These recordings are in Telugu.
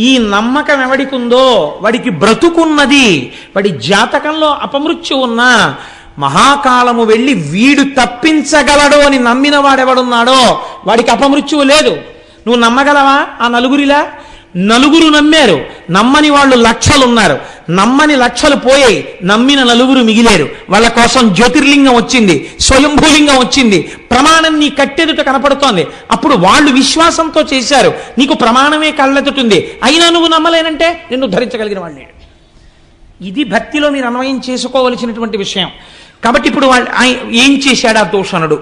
ఈ నమ్మకం ఎవడికుందో వాడికి బ్రతుకున్నది, వాడి జాతకంలో అపమృత్యు ఉన్నా మహాకాలము వెళ్ళి వీడు తప్పించగలడు అని నమ్మిన వాడెవడున్నాడో వాడికి అపమృత్యువు లేదు. నువ్వు నమ్మగలవా? ఆ నలుగురిలా నలుగురు నమ్మారు, నమ్మని వాళ్ళు లక్షలున్నారు, నమ్మని లక్షలు పోయాయి, నమ్మిన నలుగురు మిగిలేరు. వాళ్ళ కోసం జ్యోతిర్లింగం వచ్చింది, స్వయంభూలింగం వచ్చింది, ప్రమాణం నీ కట్టెదుట కనపడుతోంది. అప్పుడు వాళ్ళు విశ్వాసంతో చేశారు, నీకు ప్రమాణమే కళ్ళెదుటుంది, అయినా నువ్వు నమ్మలేనంటే నిన్ను ధరించగలిగిన వాళ్ళు లేడు. ఇది భక్తిలో మీరు అన్వయం చేసుకోవలసినటువంటి విషయం. కాబట్టి ఇప్పుడు వాళ్ళు ఏం చేశాడు ఆ దూషణుడు?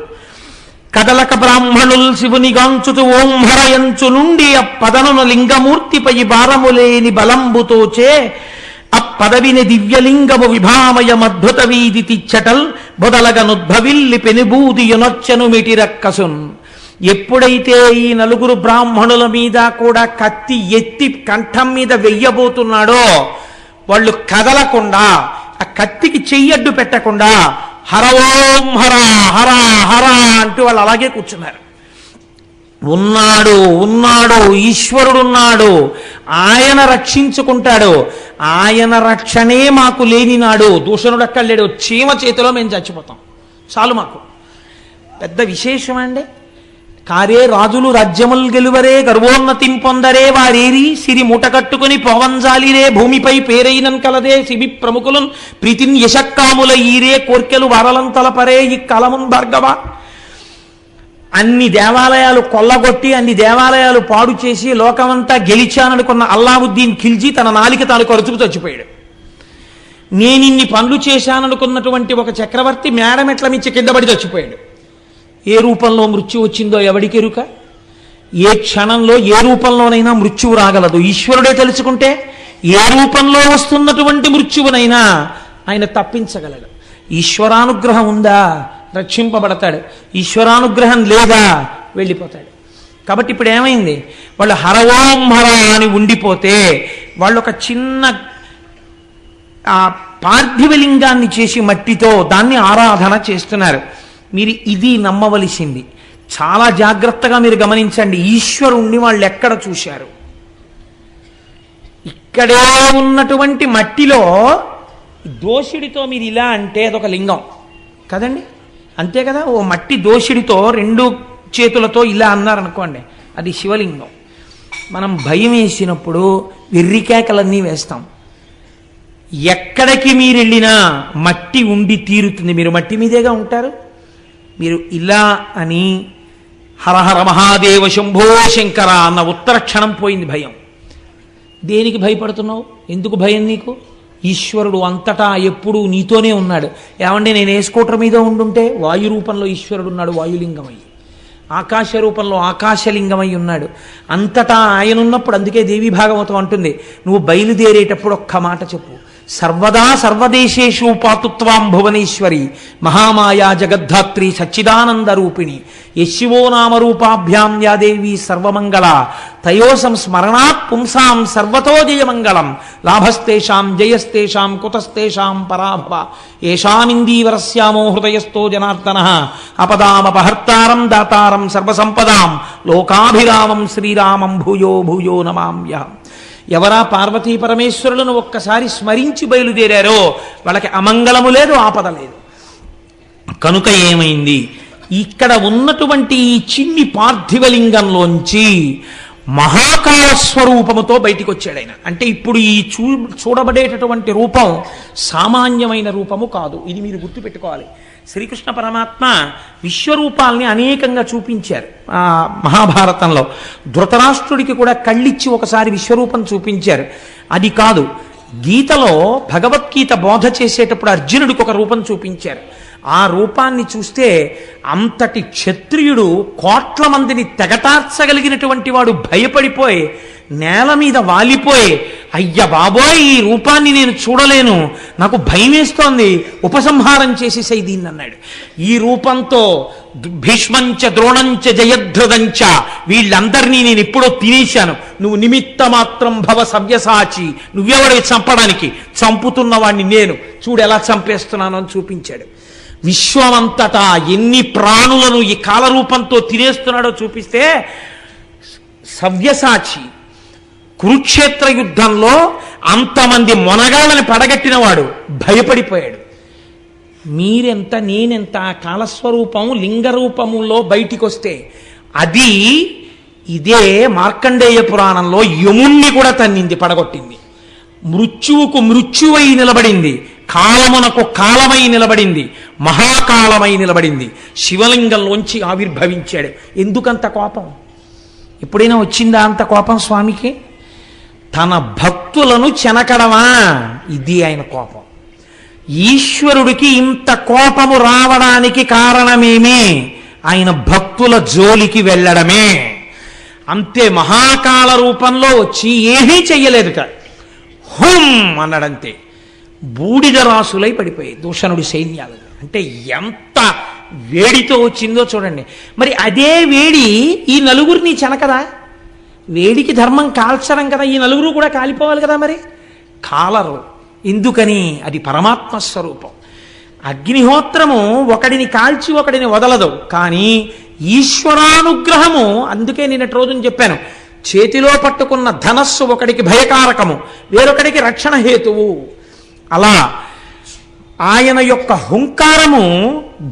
కదలక బ్రాహ్మణుల్ శివునిగాంచుతూ ఓం హరయంచు నుండి అప్పదనున లింగమూర్తిపై భారములేని బలంబుతోచే అప్పదవిని దివ్యలింగము విభామయమద్భుత వీధి తిచ్చటల్ బొదలగనుద్భవిల్లి పెనుబూది యునొచ్చను మిటిరక్కసున్. ఎప్పుడైతే ఈ నలుగురు బ్రాహ్మణుల మీద కూడా కత్తి ఎత్తి కంఠం మీద వెయ్యబోతున్నాడో వాళ్ళు కదలకుండా, ఆ కత్తికి చెయ్యడ్డు పెట్టకుండా హర ఓం హర హర హర అంటూ వాళ్ళు అలాగే కూర్చున్నారు. ఉన్నాడు ఉన్నాడు ఈశ్వరుడున్నాడు, ఆయన రక్షించుకుంటాడు, ఆయన రక్షణే మాకు లేనినాడు దూషణుడు అక్కడ లేడు, చీమ చేతిలో మేము చచ్చిపోతాం చాలు. మాకు పెద్ద విశేషం అండి. కారే రాజులు రాజ్యముల్ గెలువరే గర్వోన్నతిం పొందరే వారేరి సిరి మూట కట్టుకుని పోవంజాలిరే భూమిపై పేరైనన్ కలదే శిబి ప్రముఖులను ప్రీతిన్ యశక్కాముల ఈరే కోర్కెలు వారలం తలపరే ఈ కలమున్ భార్గవ. అన్ని దేవాలయాలు కొల్లగొట్టి అన్ని దేవాలయాలు పాడు చేసి లోకమంతా గెలిచాననుకున్న అల్లావుద్దీన్ ఖిల్జీ తన నాలిక తాను కరుచుకు చచ్చిపోయాడు. నేనిన్ని పనులు చేశాననుకున్నటువంటి ఒక చక్రవర్తి మేడమెట్ల మించి కింద పడి చచ్చిపోయాడు. ఏ రూపంలో మృత్యు వచ్చిందో ఎవడికెరుక? ఏ క్షణంలో ఏ రూపంలోనైనా మృత్యువు రాగలదు. ఈశ్వరుడే తెలుసుకుంటే ఏ రూపంలో వస్తున్నటువంటి మృత్యువునైనా ఆయన తప్పించగలడు. ఈశ్వరానుగ్రహం ఉందా రక్షింపబడతాడు, ఈశ్వరానుగ్రహం లేదా వెళ్ళిపోతాడు. కాబట్టి ఇప్పుడు ఏమైంది? వాళ్ళు హర ఓం హర అని ఉండిపోతే వాళ్ళు ఒక చిన్న పార్థివలింగాన్ని చేసి మట్టితో దాన్ని ఆరాధన చేస్తున్నారు. మీరు ఇది నమ్మవలసింది. చాలా జాగ్రత్తగా మీరు గమనించండి. ఈశ్వరుణ్ణి వాళ్ళు ఎక్కడ చూశారు? ఇక్కడే ఉన్నటువంటి మట్టిలో దోషిడితో మీరు ఇలా అంటే అదొక లింగం కదండి, అంతే కదా? ఓ మట్టి దోషిడితో రెండు చేతులతో ఇలా అన్నారనుకోండి, అది శివలింగం. మనం భయం వేసినప్పుడు వెర్రికేకలన్నీ వేస్తాం. ఎక్కడికి మీరు వెళ్ళినా మట్టి ఉండి తీరుతుంది. మీరు మట్టి మీదేగా ఉంటారు. మీరు ఇలా అని హరహర మహాదేవ శంభో శంకర అన్న ఉత్తర క్షణం పోయింది భయం. దేనికి భయపడుతున్నావు? ఎందుకు భయం నీకు? ఈశ్వరుడు అంతటా ఎప్పుడూ నీతోనే ఉన్నాడు. ఏమంటే నేను ఏ స్కూటర్ మీద ఉండుంటే వాయు రూపంలో ఈశ్వరుడు ఉన్నాడు, వాయులింగమై. ఆకాశ రూపంలో ఆకాశలింగమై ఉన్నాడు. అంతటా ఆయన ఉన్నప్పుడు అందుకే దేవీ భాగవతం అంటుంది, నువ్వు బయలుదేరేటప్పుడు ఒక్క మాట చెప్పు, సర్వదా సర్వదేశేషు పాతుత్వాం భువనేశ్వరి మహామాయా జగద్ధాత్రి సచ్చిదానంద రూపిణి యశివో నామరూపాభ్యాం యాదేవి సర్వమంగళ తయో సంస్మరణాత్ పుంసాం సర్వతో జయమంగళం లాభస్తేషాం జయస్తేషాం కుతస్తేషాం పరాభవ ఏషామిందీవరస్యామో హృదయస్థో జనార్దనః అపదామపహర్తారం దాతారం సర్వసంపదాం లోకాభిరామం శ్రీరామం భూయో భూయో నమామ్యహం. ఎవరా పార్వతీ పరమేశ్వరులను ఒక్కసారి స్మరించి బయలుదేరారో వాళ్ళకి అమంగళము లేదు, ఆపద లేదు. కనుక ఏమైంది? ఇక్కడ ఉన్నటువంటి ఈ చిన్ని పార్థివలింగంలోంచి మహాకాల స్వరూపముతో బయటికి వచ్చాడు ఆయన. అంటే ఇప్పుడు ఈ చూడబడేటటువంటి రూపం సామాన్యమైన రూపము కాదు. ఇది మీరు గుర్తుపెట్టుకోవాలి. శ్రీకృష్ణ పరమాత్మ విశ్వరూపాల్ని అనేకంగా చూపించారు మహాభారతంలో. ధృతరాష్ట్రుడికి కూడా కళ్ళిచ్చి ఒకసారి విశ్వరూపం చూపించారు. అది కాదు, గీతలో భగవద్గీత బోధ చేసేటప్పుడు అర్జునుడికి ఒక రూపం చూపించారు. ఆ రూపాన్ని చూస్తే అంతటి క్షత్రియుడు కోట్ల మందిని తెగటార్చగలిగినటువంటి వాడు భయపడిపోయి నేల మీద వాలిపోయి, అయ్య బాబోయ్ ఈ రూపాన్ని నేను చూడలేను, నాకు భయం వేస్తోంది, ఉపసంహారం చేసేసై దీన్ని అన్నాడు. ఈ రూపంతో భీష్మంచ ద్రోణంచ జయద్రథంచ వీళ్ళందరినీ నేను ఎప్పుడో తినేశాను, నువ్వు నిమిత్త మాత్రం భవ సవ్యసాచి, నువ్వెవడే చంపడానికి, చంపుతున్న వాడిని నేను చూడు ఎలా చంపేస్తున్నాను అని చూపించాడు. విశ్వమంతటా ఎన్ని ప్రాణులను ఈ కాలరూపంతో తినేస్తున్నాడో చూపిస్తే సవ్యసాచి కురుక్షేత్ర యుద్ధంలో అంతమంది మొనగాళ్ళని పడగట్టినవాడు భయపడిపోయాడు. మీరెంత నేనెంత కాలస్వరూపం లింగరూపములో బయటికి వస్తే అది ఇదే మార్కండేయ పురాణంలో యముణ్ణి కూడా తన్నింది, పడగొట్టింది. మృత్యువుకు మృత్యువై నిలబడింది, కాలమునకు కాలమై నిలబడింది, మహాకాలమై నిలబడింది. శివలింగంలోంచి ఆవిర్భవించాడు. ఎందుకంత కోపం? ఎప్పుడైనా వచ్చిందా అంత కోపం స్వామికి? తన భక్తులను చెనకడమా? ఇది ఆయన కోపం. ఈశ్వరుడికి ఇంత కోపము రావడానికి కారణమేమి? ఆయన భక్తుల జోలికి వెళ్ళడమే. అంతే. మహాకాల రూపంలో వచ్చి ఏమీ చెయ్యలేదుట, హుం అన్నాడంతే. బూడిద రాసులై పడిపోయాయి దూషణుడి సైన్యాలు. అంటే ఎంత వేడితో వచ్చిందో చూడండి. మరి అదే వేడి ఈ నలుగురిని చెనకదా? వేడికి ధర్మం కాల్చడం కదా, ఈ నలుగురు కూడా కాలిపోవాలి కదా. మరి కాలరు. ఎందుకని? అది పరమాత్మ స్వరూపం. అగ్నిహోత్రము ఒకడిని కాల్చి ఒకడిని వదలదు, కానీ ఈశ్వరానుగ్రహము. అందుకే నిన్నటి రోజున చెప్పాను, చేతిలో పట్టుకున్న ధనస్సు ఒకడికి భయకారకము, వేరొకడికి రక్షణ హేతువు. అలా ఆయన యొక్క హుంకారము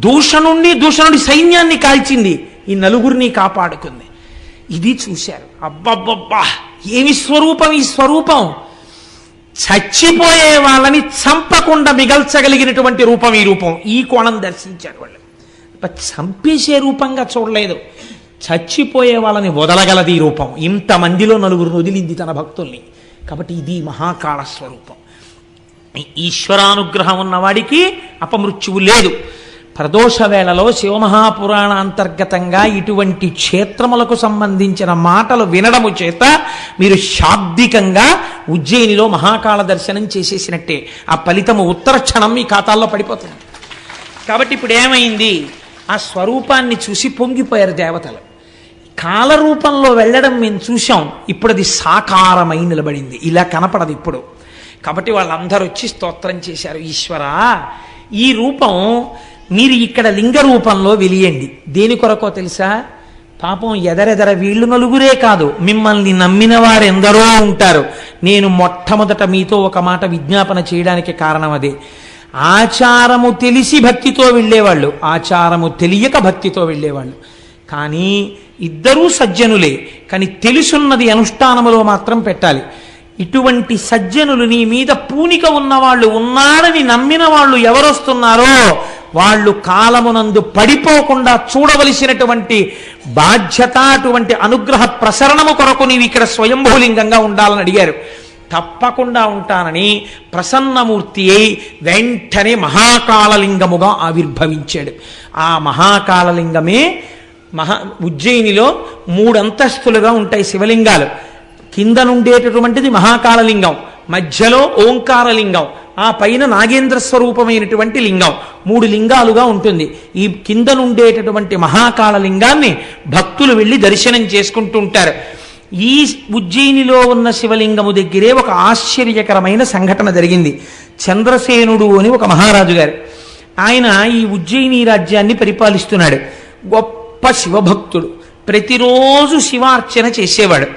దూషణుడి సైన్యాన్ని కాల్చింది, ఈ నలుగురిని కాపాడుకుంది. ఇది చూశారు. అబ్బబ్బబ్బా, ఏమి స్వరూపం ఈ స్వరూపం! చచ్చిపోయే వాళ్ళని చంపకుండా మిగల్చగలిగినటువంటి రూపం ఈ రూపం. ఈ కోణం దర్శించారు వాళ్ళు. చంపేసే రూపంగా చూడలేదు, చచ్చిపోయే వాళ్ళని వదలగలది ఈ రూపం. ఇంతమందిలో నలుగురు వదిలింది తన భక్తుల్ని. కాబట్టి ఇది మహాకాళ స్వరూపం. ఈశ్వరానుగ్రహం ఉన్నవాడికి అపమృత్యువు లేదు. ప్రదోష వేళలో శివమహాపురాణ అంతర్గతంగా ఇటువంటి క్షేత్రములకు సంబంధించిన మాటలు వినడము చేత మీరు శాబ్దికంగా ఉజ్జయినిలో మహాకాళ దర్శనం చేసేసినట్టే. ఆ ఫలితము ఉత్తర క్షణం మీ ఖాతాల్లో పడిపోతుంది. కాబట్టి ఇప్పుడు ఏమైంది? ఆ స్వరూపాన్ని చూసి పొంగిపోయారు దేవతలు. కాలరూపంలో వెళ్ళడం మేము చూసాం, ఇప్పుడు అది సాకారమై నిలబడింది, ఇలా కనపడదు ఇప్పుడు. కాబట్టి వాళ్ళందరూ వచ్చి స్తోత్రం చేశారు. ఈశ్వరా, ఈ రూపం మీరు ఇక్కడ లింగ రూపంలో వెలియండి. దేని కొరకో తెలుసా? పాపం ఎదరెదర వీళ్ళు నలుగురే కాదు, మిమ్మల్ని నమ్మిన వారెందరో ఉంటారు. నేను మొట్టమొదట మీతో ఒక మాట విజ్ఞాపన చేయడానికి కారణం అదే. ఆచారము తెలిసి భక్తితో వెళ్ళేవాళ్ళు, ఆచారము తెలియక భక్తితో వెళ్ళేవాళ్ళు. కానీ ఇద్దరూ సజ్జనులే, కానీ తెలుసున్నది అనుష్ఠానములో మాత్రం పెట్టాలి. ఇటువంటి సజ్జనులు, నీ మీద పూనిక ఉన్నవాళ్ళు, ఉన్నారని నమ్మిన వాళ్ళు ఎవరొస్తున్నారో వాళ్ళు కాలమునందు పడిపోకుండా చూడవలసినటువంటి బాధ్యత, అటువంటి అనుగ్రహ ప్రసరణము కొరకు నీవు ఇక్కడ స్వయంభూలింగంగా ఉండాలని అడిగారు. తప్పకుండా ఉంటానని ప్రసన్నమూర్తి అయి వెంటనే మహాకాళలింగముగా ఆవిర్భవించాడు. ఆ మహాకాళలింగమే ఉజ్జయినిలో 3 అంతస్తులుగా ఉంటాయి శివలింగాలు. కింద నుండేటటువంటిది మహాకాళలింగం, మధ్యలో ఓంకారలింగం, ఆ పైన నాగేంద్ర స్వరూపమైనటువంటి లింగం. 3 లింగాలుగా ఉంటుంది. ఈ కింద నుండేటటువంటి మహాకాళలింగాన్ని భక్తులు వెళ్ళి దర్శనం చేసుకుంటూ ఉంటారు. ఈ ఉజ్జయినిలో ఉన్న శివలింగము దగ్గరే ఒక ఆశ్చర్యకరమైన సంఘటన జరిగింది. చంద్రసేనుడు అని ఒక మహారాజు గారు, ఆయన ఈ ఉజ్జయిని రాజ్యాన్ని పరిపాలిస్తున్నాడు. గొప్ప శివభక్తుడు, ప్రతిరోజు శివార్చన చేసేవాడు.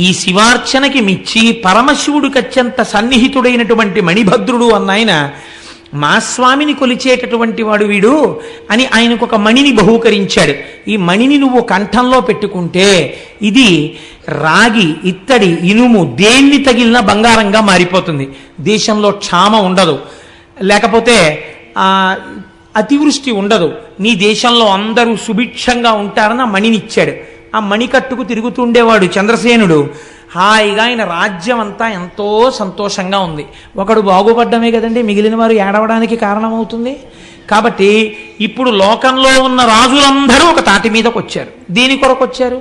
ఈ శివార్చనకి మెచ్చి పరమశివుడికి అత్యంత సన్నిహితుడైనటువంటి మణిభద్రుడు అన్న ఆయన, మా స్వామిని కొలిచేటటువంటి వాడు వీడు అని ఆయనకు ఒక మణిని బహూకరించాడు. ఈ మణిని నువ్వు కంఠంలో పెట్టుకుంటే ఇది రాగి, ఇత్తడి, ఇనుము దేన్ని తగిలినా బంగారంగా మారిపోతుంది. దేశంలో క్షామ ఉండదు, లేకపోతే అతివృష్టి ఉండదు, నీ దేశంలో అందరూ సుభిక్షంగా ఉంటారని ఆ మణినిచ్చాడు. ఆ మణికట్టుకు తిరుగుతుండేవాడు చంద్రసేనుడు. హాయిగా ఆయన రాజ్యం అంతా ఎంతో సంతోషంగా ఉంది. ఒకడు బాగుపడ్డమే కదండి మిగిలిన వారు ఏడవడానికి కారణమవుతుంది. కాబట్టి ఇప్పుడు లోకంలో ఉన్న రాజులందరూ ఒక తాటి మీదకి వచ్చారు. దేని కొరకు వచ్చారు?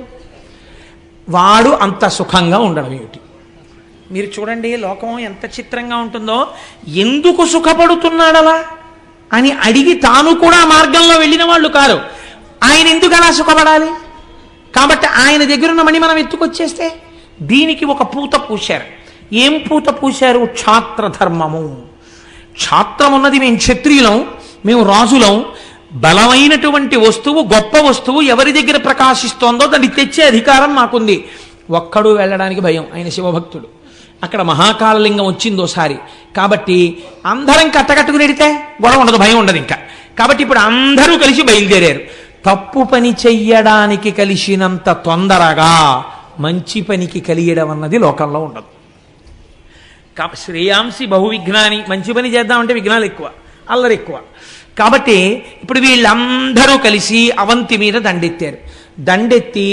వాడు అంత సుఖంగా ఉండడం ఏమిటి? మీరు చూడండి, లోకం ఎంత చిత్రంగా ఉంటుందో. ఎందుకు సుఖపడుతున్నాడలా అని అడిగి తాను కూడా మార్గంలో వెళ్ళిన వాళ్ళు కారు. ఆయన ఎందుకు అలా సుఖపడాలి? కాబట్టి ఆయన దగ్గరున్న మణి మనం ఎత్తుకొచ్చేస్తే దీనికి ఒక పూత పూశారు. ఏం పూత పూశారు? క్షాత్ర ధర్మము. క్షాత్రం ఉన్నది, మేము క్షత్రియులం, మేము రాజులం. బలమైనటువంటి వస్తువు, గొప్ప వస్తువు ఎవరి దగ్గర ప్రకాశిస్తోందో దాన్ని తెచ్చే అధికారం మాకుంది. ఒక్కడు వెళ్ళడానికి భయం, ఆయన శివభక్తుడు. అక్కడ మహాకాళలింగం వచ్చింది ఓసారి, కాబట్టి అందరం కట్టకట్టుకుని ఎడితే గొడవ ఉండదు, భయం ఉండదు ఇంకా. కాబట్టి ఇప్పుడు అందరూ కలిసి బయలుదేరారు. తప్పు పని చెయ్యడానికి కలిసినంత తొందరగా మంచి పనికి కలియడం అన్నది లోకంలో ఉండదు. శ్రేయాంసి బహువిఘ్నాని, మంచి పని చేద్దామంటే విఘ్నాలు ఎక్కువ, అల్లరి ఎక్కువ. కాబట్టి ఇప్పుడు వీళ్ళందరూ కలిసి అవంతి మీద దండెత్తారు. దండెత్తి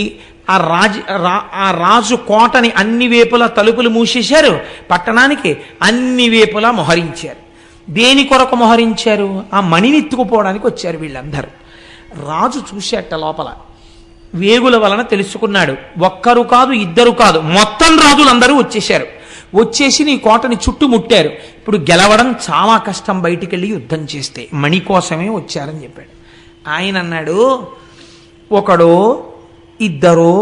ఆ రాజు కోటని అన్ని వేపులా తలుపులు మూసేశారు, పట్టణానికి అన్ని వేపులా మొహరించారు. దేని కొరకు మొహరించారు? ఆ మణిని ఎత్తుకుపోవడానికి వచ్చారు వీళ్ళందరూ. రాజు చూశాట లోపల, వేగుల వలన తెలుసుకున్నాడు. ఒక్కరు కాదు, ఇద్దరు కాదు, మొత్తం రాజులందరూ వచ్చేశారు. వచ్చేసి నీ కోటని చుట్టుముట్టారు. ఇప్పుడు గెలవడం చాలా కష్టం, బయటికి వెళ్ళి యుద్ధం చేస్తే. మణి కోసమే వచ్చారని చెప్పాడు. ఆయన అన్నాడు, ఒకడో ఇద్దరో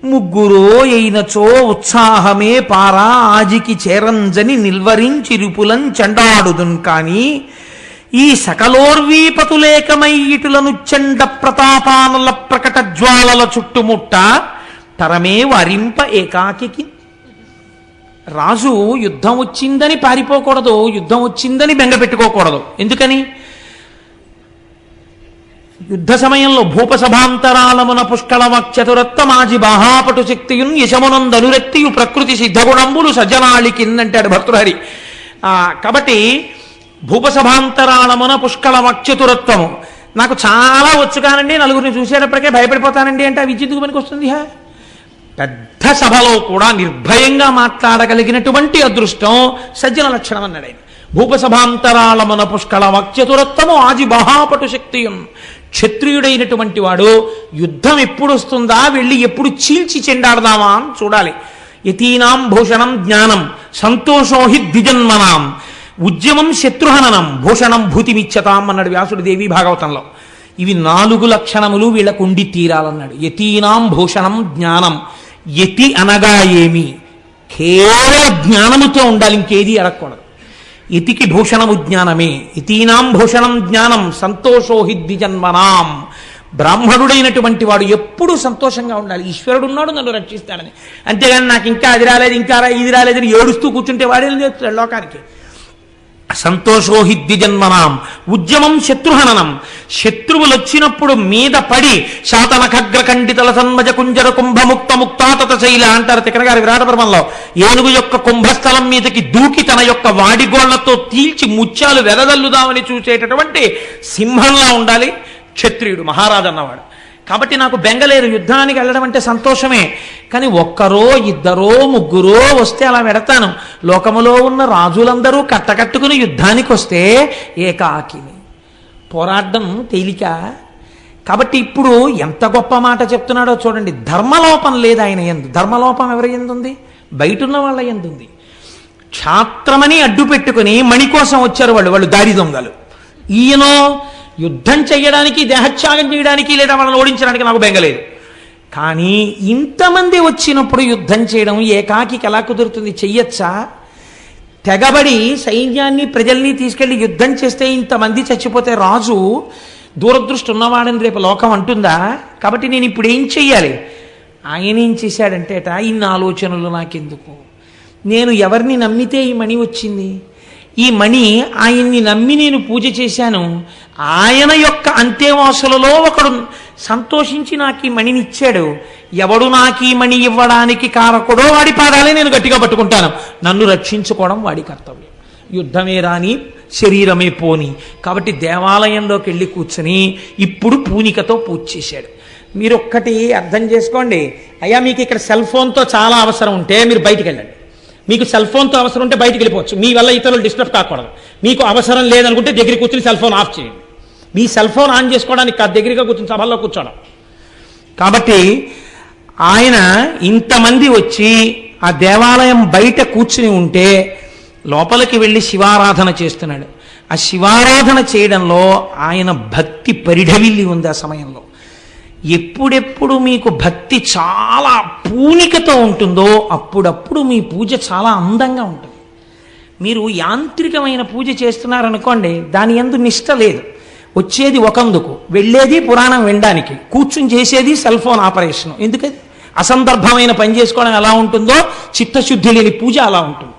ముగ్గురో అయినచో ఉత్సాహమే పారా ఆజికి చేరంజని నిల్వరించిరుపులం చెండాడుదున్. కానీ ఈ సకలోర్వీపతులేకమై ఇటులను చండ ప్రతాపానల ప్రకట జ్వాలల చుట్టుముట్ట తరమే వరింప ఏకాకి. రాజు యుద్ధం వచ్చిందని పారిపోకూడదు, యుద్ధం వచ్చిందని బెంగ పెట్టుకోకూడదు. ఎందుకని? యుద్ధ సమయంలో భూపసభాంతరాలమున పుష్కళమక్షతురత్వమాజి బాహాపటు శక్తియున్ యశమునందనురెత్తియు ప్రకృతి సిద్ధగుణంబులు సజ్జనాళికిందంటాడు భర్తృహరి. కాబట్టి భూపసభాంతరాలమున పుష్కళమక్షతురత్వము, నాకు చాలా వచ్చు కానండి, నలుగురిని చూసేటప్పటికే భయపడిపోతానండి అంటే ఆ విద్యుత్తుకు పనికి వస్తుంది. పెద్ద సభలో కూడా నిర్భయంగా మాట్లాడగలిగినటువంటి అదృష్టం సజ్జన లక్షణం అన్నాడు ఆయన. భూపసభాంతరాళమున పుష్కళమక్షతురత్వము ఆజి బాహాపటు శక్తియున్. క్షత్రియుడైనటువంటి వాడు యుద్ధం ఎప్పుడు వస్తుందా, వెళ్ళి ఎప్పుడు చీల్చి చెండాడదామా అని చూడాలి. యతీనాం భూషణం జ్ఞానం సంతోషోహి ద్విజన్మనాం ఉద్యమం శత్రుహననం భూషణం భూతిమిచ్చతాం అన్నాడు వ్యాసుడు దేవి భాగవతంలో. ఇవి 4 లక్షణములు వీళ్ళకు ఉండి తీరాలన్నాడు. యతీనాం భూషణం జ్ఞానం. యతి అనగా ఏమి? కేవల జ్ఞానముతో ఉండాలి, ఇంకేది అడగకూడదు. యతికి భూషణము జ్ఞానమే. యతీనాం భూషణం జ్ఞానం సంతోషోహి ద్విజన్మనాం. బ్రాహ్మణుడైనటువంటి వాడు ఎప్పుడూ సంతోషంగా ఉండాలి, ఈశ్వరుడు ఉన్నాడు నన్ను రక్షిస్తాడని. అంతేగాని నాకు ఇంకా అది రాలేదు, ఇంకా ఇది రాలేదని ఏడుస్తూ కూర్చుంటే వాడేం చేస్తాడు లోకానికి. సంతోషోహి ద్విజన్మనాం ఉద్యమం శత్రుహననం. శత్రువులు వచ్చినప్పుడు మీద పడి శాతన ఖగ్ర ఖండితల సన్మజ కుంజర కుంభముక్త ముక్తాతత శైల అంటారు తిక్కనగారి విరాటపర్వంలో. ఏనుగు యొక్క కుంభస్థలం మీదకి దూకి తన యొక్క వాడిగోళ్లతో తీల్చి ముత్యాలు వెదజల్లుదామని చూసేటటువంటి సింహంలా ఉండాలి క్షత్రియుడు, మహారాజు అన్నవాడు. కాబట్టి నాకు బెంగలేదు, యుద్ధానికి వెళ్ళడం అంటే సంతోషమే. కానీ ఒక్కరో ఇద్దరో ముగ్గురో వస్తే అలా వెడతాను. లోకములో ఉన్న రాజులందరూ కట్టకట్టుకుని యుద్ధానికి వస్తే ఏకాకిని పోరాడడం తేలిక. కాబట్టి ఇప్పుడు ఎంత గొప్ప మాట చెప్తున్నాడో చూడండి. ధర్మలోపం లేదు ఆయన యందు. ధర్మలోపం ఎవరి యందు ఉంది? బయట ఉన్న వాళ్ళ యందు ఉంది. క్షాత్రమని అడ్డు పెట్టుకుని మణి కోసం వచ్చారు వాళ్ళు దారి దొంగలు. ఈయనో యుద్ధం చేయడానికి, దేహత్యాగం చేయడానికి, లేదా వాళ్ళని ఓడించడానికి నాకు బెంగలేదు. కానీ ఇంతమంది వచ్చినప్పుడు యుద్ధం చేయడం ఏకాకికి ఎలా కుదురుతుంది? చెయ్యొచ్చా? తెగబడి సైన్యాన్ని ప్రజల్ని తీసుకెళ్లి యుద్ధం చేస్తే ఇంతమంది చచ్చిపోతే రాజు దూరదృష్టి ఉన్నవాడని రేపు లోకం అంటుందా? కాబట్టి నేను ఇప్పుడు ఏం చెయ్యాలి? ఆయన ఏం చేశాడంటేట, ఇన్ని ఆలోచనలు నాకెందుకు, నేను ఎవరిని నమ్మితే ఈ మణి వచ్చింది, ఈ మణి ఆయన్ని నమ్మి నేను పూజ చేశాను, ఆయన యొక్క అంత్యవాసులలో ఒకడు సంతోషించి నాకు ఈ మణినిచ్చాడు, ఎవడు నాకు ఈ మణి ఇవ్వడానికి కారకుడో వాడి పాదాలే నేను గట్టిగా పట్టుకుంటాను, నన్ను రక్షించుకోవడం వాడి కర్తవ్యం. యుద్ధమే రాని శరీరమే పోని. కాబట్టి దేవాలయంలోకి వెళ్ళి కూర్చొని ఇప్పుడు పూనికతో పూజ చేశాడు. మీరు ఒక్కటి అర్థం చేసుకోండి, అయ్యా మీకు ఇక్కడ సెల్ ఫోన్తో చాలా అవసరం ఉంటే మీరు బయటికి వెళ్ళండి. మీకు సెల్ ఫోన్తో అవసరం ఉంటే బయటికి వెళ్ళిపోవచ్చు, మీ వల్ల ఇతరులు డిస్టర్బ్ కాకూడదు. మీకు అవసరం లేదనుకుంటే దగ్గర కూర్చుని సెల్ ఫోన్ ఆఫ్ చేయండి. మీ సెల్ ఫోన్ ఆన్ చేసుకోవడానికి కాదు, దగ్గరగా కూర్చుని సభల్లో కూర్చోవడం. కాబట్టి ఆయన ఇంతమంది వచ్చి ఆ దేవాలయం బయట కూర్చుని ఉంటే లోపలికి వెళ్ళి శివారాధన చేస్తున్నాడు. ఆ శివారాధన చేయడంలో ఆయన భక్తి పరిఢవిల్లి ఉంది. ఆ సమయంలో ఎప్పుడెప్పుడు మీకు భక్తి చాలా పూనికతో ఉంటుందో అప్పుడప్పుడు మీ పూజ చాలా అందంగా ఉంటుంది. మీరు యాంత్రికమైన పూజ చేస్తున్నారనుకోండి, దాని యందు నిష్ట లేదు. వచ్చేది ఒకందుకు, వెళ్ళేది పురాణం వినడానికి, కూర్చుని చేసేది సెల్ ఫోన్ ఆపరేషన్. ఎందుకది? అసందర్భమైన పని చేసుకోవడం ఎలా ఉంటుందో చిత్తశుద్ధి లేని పూజ అలా ఉంటుంది.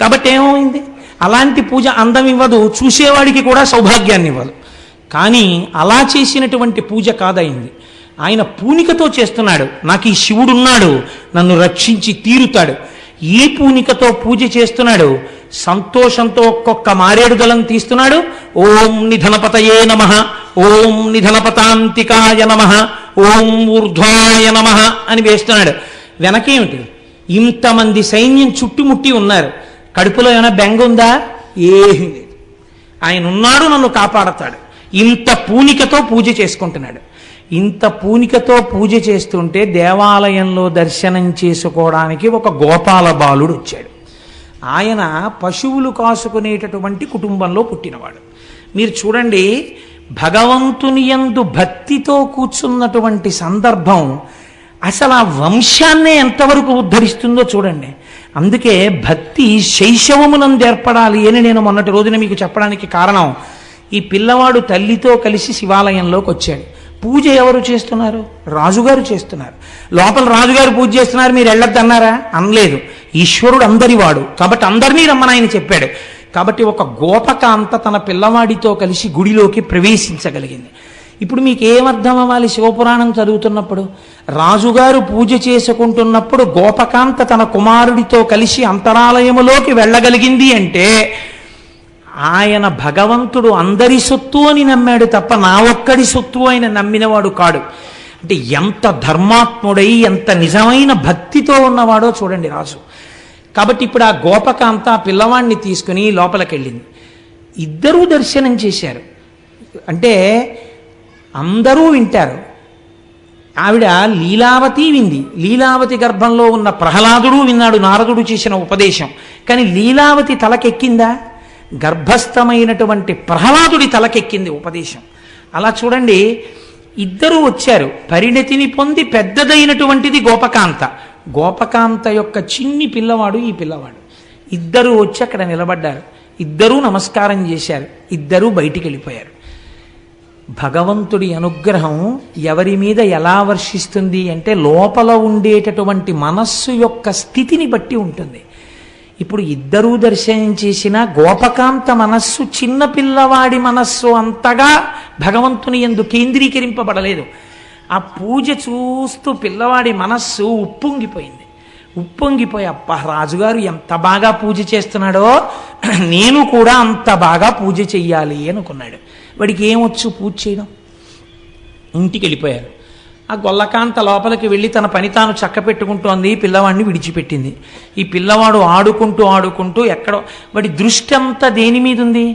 కాబట్టి ఏమైంది, అలాంటి పూజ అందం ఇవ్వదు, చూసేవాడికి కూడా సౌభాగ్యాన్ని ఇవ్వదు. కానీ అలా చేసినటువంటి పూజ కాదయింది. ఆయన పూనికతో చేస్తున్నాడు, నాకు ఈ శివుడున్నాడు, నన్ను రక్షించి తీరుతాడు. ఈ పూనికతో పూజ చేస్తున్నాడు, సంతోషంతో ఒక్కొక్క మారేడు దళం తీస్తున్నాడు. ఓం నిధనపతయే నమః, ఓం నిధనపతాంతికాయ నమః, ఓం ఊర్ధ్వాయ నమః అని వేస్తున్నాడు. వెనకేమిటి, ఇంతమంది సైన్యం చుట్టుముట్టి ఉన్నారు. కడుపులో ఏమైనా బెంగ ఉందా? ఏమీ లేదు. ఆయన ఉన్నాడు, నన్ను కాపాడతాడు. ఇంత పూనికతో పూజ చేసుకుంటున్నాడు. ఇంత పూనికతో పూజ చేస్తుంటే దేవాలయంలో దర్శనం చేసుకోవడానికి ఒక గోపాల బాలుడు వచ్చాడు. ఆయన పశువులు కాసుకునేటటువంటి కుటుంబంలో పుట్టినవాడు. మీరు చూడండి, భగవంతుని యందు భక్తితో కూర్చున్నటువంటి సందర్భం అసలు ఆ వంశాన్నే ఎంతవరకు ఉద్ధరిస్తుందో చూడండి. అందుకే భక్తి శైశవమునందు ఏర్పడాలి అని నేను మొన్నటి రోజున మీకు చెప్పడానికి కారణం, ఈ పిల్లవాడు తల్లితో కలిసి శివాలయంలోకి వచ్చాడు. పూజ ఎవరు చేస్తున్నారు? రాజుగారు చేస్తున్నారు. లోపల రాజుగారు పూజ చేస్తున్నారు, మీరు వెళ్ళొద్దన్నారా? అనలేదు. ఈశ్వరుడు అందరివాడు కాబట్టి అందరినీ రమ్మని ఆయన చెప్పాడు. కాబట్టి ఒక గోపకాంత తన పిల్లవాడితో కలిసి గుడిలోకి ప్రవేశించగలిగింది. ఇప్పుడు మీకు ఏమర్థం అవ్వాలి? శివపురాణం చదువుతున్నప్పుడు రాజుగారు పూజ చేసుకుంటున్నప్పుడు గోపకాంత తన కుమారుడితో కలిసి అంతరాలయములోకి వెళ్ళగలిగింది అంటే ఆయన భగవంతుడు అందరి సొత్తు అని నమ్మాడు తప్ప నా ఒక్కడి సొత్తు ఆయన నమ్మినవాడు కాడు. అంటే ఎంత ధర్మాత్ముడై ఎంత నిజమైన భక్తితో ఉన్నవాడో చూడండి రాజు. కాబట్టి ఇప్పుడు ఆ గోపకాంత ఆ పిల్లవాడిని తీసుకుని లోపలికి వెళ్ళింది. ఇద్దరూ దర్శనం చేశారు. అంటే అందరూ వింటారు. ఆవిడ లీలావతి వింది. లీలావతి గర్భంలో ఉన్న ప్రహ్లాదుడు విన్నాడు నారదుడు చేసిన ఉపదేశం. కానీ లీలావతి తలకెక్కిందా? గర్భస్థమైనటువంటి ప్రహ్లాదుడి తలకెక్కింది ఉపదేశం. అలా చూడండి, ఇద్దరూ వచ్చారు. పరిణతిని పొంది పెద్దదైనటువంటిది గోపకాంత. గోపకాంత యొక్క చిన్ని పిల్లవాడు ఈ పిల్లవాడు. ఇద్దరూ వచ్చి అక్కడ నిలబడ్డారు. ఇద్దరూ నమస్కారం చేశారు. ఇద్దరూ బయటికి వెళ్ళిపోయారు. భగవంతుడి అనుగ్రహం ఎవరి మీద ఎలా వర్షిస్తుంది అంటే లోపల ఉండేటటువంటి మనస్సు యొక్క స్థితిని బట్టి ఉంటుంది. ఇప్పుడు ఇద్దరూ దర్శనం చేసిన గోపకాంత మనస్సు చిన్నపిల్లవాడి మనస్సు అంతగా భగవంతుని యందు కేంద్రీకరింపబడలేదు. ఆ పూజ చూస్తూ పిల్లవాడి మనస్సు ఉప్పొంగిపోయింది. ఉప్పొంగిపోయి అబ్బా రాజుగారు ఎంత బాగా పూజ చేస్తున్నాడో నేను కూడా అంత బాగా పూజ చెయ్యాలి అనుకున్నాడు. వాడికి ఏమొచ్చు పూజ చేయడం? ఇంటికి వెళ్ళిపోయారు. ఆ గొల్లకాంత లోపలికి వెళ్ళి తన పని తాను చక్క పెట్టుకుంటోంది. పిల్లవాడిని విడిచిపెట్టింది. ఈ పిల్లవాడు ఆడుకుంటూ ఎక్కడో వాడి దృష్టి అంతా దేని మీద ఉంది?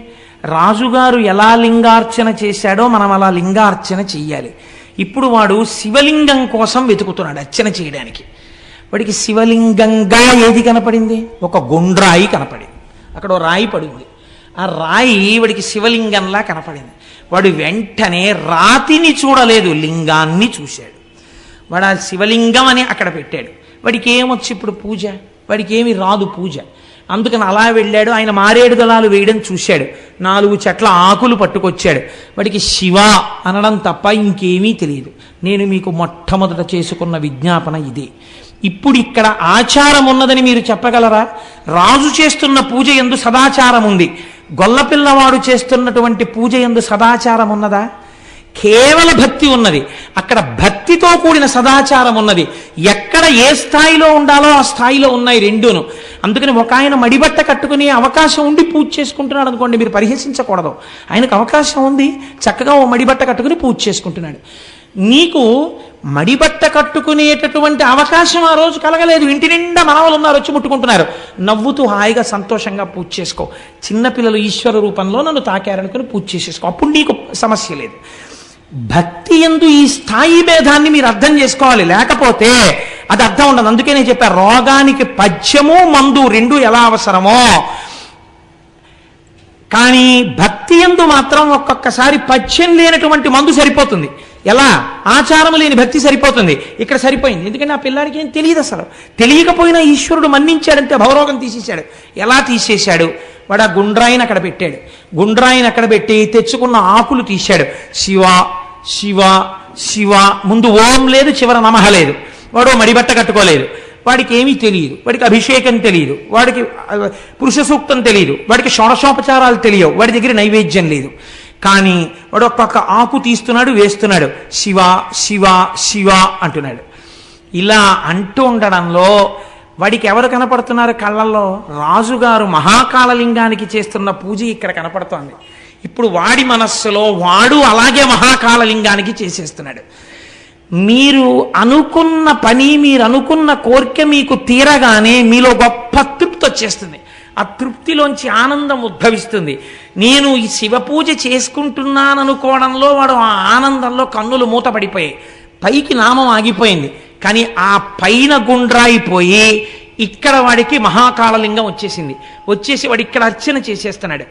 రాజుగారు ఎలా లింగార్చన చేశాడో మనం అలా లింగార్చన చెయ్యాలి. ఇప్పుడు వాడు శివలింగం కోసం వెతుకుతున్నాడు అర్చన చేయడానికి. వాడికి శివలింగంగా ఏది కనపడింది? ఒక గుండ్రాయి కనపడింది. అక్కడ ఓ రాయి పడింది. ఆ రాయి వాడికి శివలింగంలా కనపడింది. వాడు వెంటనే రాతిని చూడలేదు, లింగాన్ని చూశాడు. వాడు ఆ శివలింగం అని అక్కడ పెట్టాడు. వాడికి ఏమొచ్చి ఇప్పుడు పూజ? వాడికి ఏమి రాదు పూజ. అందుకని అలా వెళ్ళాడు. ఆయన మారేడు దళాలు వేయడం చూశాడు. 4 చెట్ల ఆకులు పట్టుకొచ్చాడు. వాడికి శివ అనడం తప్ప ఇంకేమీ తెలియదు. నేను మీకు మొట్టమొదట చేసుకున్న విజ్ఞాపన ఇదే. ఇప్పుడు ఇక్కడ ఆచారం ఉన్నదని మీరు చెప్పగలరా? రాజు చేస్తున్న పూజ యందు సదాచారం ఉంది. గొల్లపిల్లవాడు చేస్తున్నటువంటి పూజ యందు సదాచారం ఉన్నదా? కేవల భక్తి ఉన్నది. అక్కడ భక్తితో కూడిన సదాచారం ఉన్నది. ఎక్కడ ఏ స్థాయిలో ఉండాలో ఆ స్థాయిలో ఉన్నాయి రెండూను. అందుకని ఒక ఆయన మడిబట్ట కట్టుకునే అవకాశం ఉండి పూజ చేసుకుంటున్నాడు అనుకోండి, మీరు పరిహసించకూడదు. ఆయనకు అవకాశం ఉంది, చక్కగా ఓ మడిబట్ట కట్టుకుని పూజ చేసుకుంటున్నాడు. నీకు మడిబట్ట కట్టుకునేటటువంటి అవకాశం ఆ రోజు కలగలేదు. ఇంటి నిండా మనవలు ఉన్నారు, వచ్చి ముట్టుకుంటున్నారు. నవ్వుతూ హాయిగా సంతోషంగా పూజ చేసుకో. చిన్నపిల్లలు ఈశ్వర రూపంలో నన్ను తాకారనుకుని పూజ చేసేసుకో. అప్పుడు నీకు సమస్య లేదు. భక్తి యందు ఈ స్థాయి భేదాన్ని మీరు అర్థం చేసుకోవాలి, లేకపోతే అది అర్థం ఉండదు. అందుకే నేను చెప్పాను, రోగానికి పథ్యము మందు రెండు ఎలా అవసరమో కానీ భక్తి యందు మాత్రం ఒక్కొక్కసారి పథ్యం లేనటువంటి మందు సరిపోతుంది. ఎలా? ఆచారం లేని భక్తి సరిపోతుంది. ఇక్కడ సరిపోయింది. ఎందుకంటే ఆ పిల్లాడికి ఏం తెలియదు. అసలు తెలియకపోయినా ఈశ్వరుడు మన్నించాడంటే భవరోగం తీసేశాడు. ఎలా తీసేశాడు? వాడు ఆ గుండ్రాయిని అక్కడ పెట్టాడు. గుండ్రాయిని అక్కడ పెట్టి తెచ్చుకున్న ఆకులు తీశాడు. శివ శివ శివ, ముందు ఓం లేదు, చివర నమః లేదు. వాడు మడిబట్ట కట్టుకోలేదు, వాడికి ఏమీ తెలియదు, వాడికి అభిషేకం తెలియదు, వాడికి పురుష సూక్తం తెలియదు, వాడికి షోడశోపచారాలు తెలియవు, వాడి దగ్గర నైవేద్యం లేదు. కానీ వాడు ఒక్కొక్క ఆకు తీస్తున్నాడు, వేస్తున్నాడు, శివ శివ శివ అంటున్నాడు. ఇలా అంటూ ఉండడంలో వాడికి ఎవరు కనపడుతున్నారు కళ్ళల్లో? రాజుగారు మహాకాళలింగానికి చేస్తున్న పూజ ఇక్కడ కనపడుతోంది. ఇప్పుడు వాడి మనస్సులో వాడు అలాగే మహాకాళలింగానికి చేసేస్తున్నాడు. మీరు అనుకున్న పని, మీరు అనుకున్న కోరిక మీకు తీరగానే మీలో గొప్ప తృప్తి వచ్చేస్తుంది. ఆ తృప్తిలోంచి ఆనందం ఉద్భవిస్తుంది. నేను ఈ శివ పూజ చేసుకుంటున్నాననుకోవడంలో వాడు ఆ ఆనందంలో కన్నులు మూతపడిపోయాయి, పైకి నామం ఆగిపోయింది. కానీ ఆ పైన గుండ్రాయిపోయి ఇక్కడ వాడికి మహాకాళలింగం వచ్చేసింది. వచ్చేసి వాడు ఇక్కడ అర్చన చేసేస్తున్నాడు.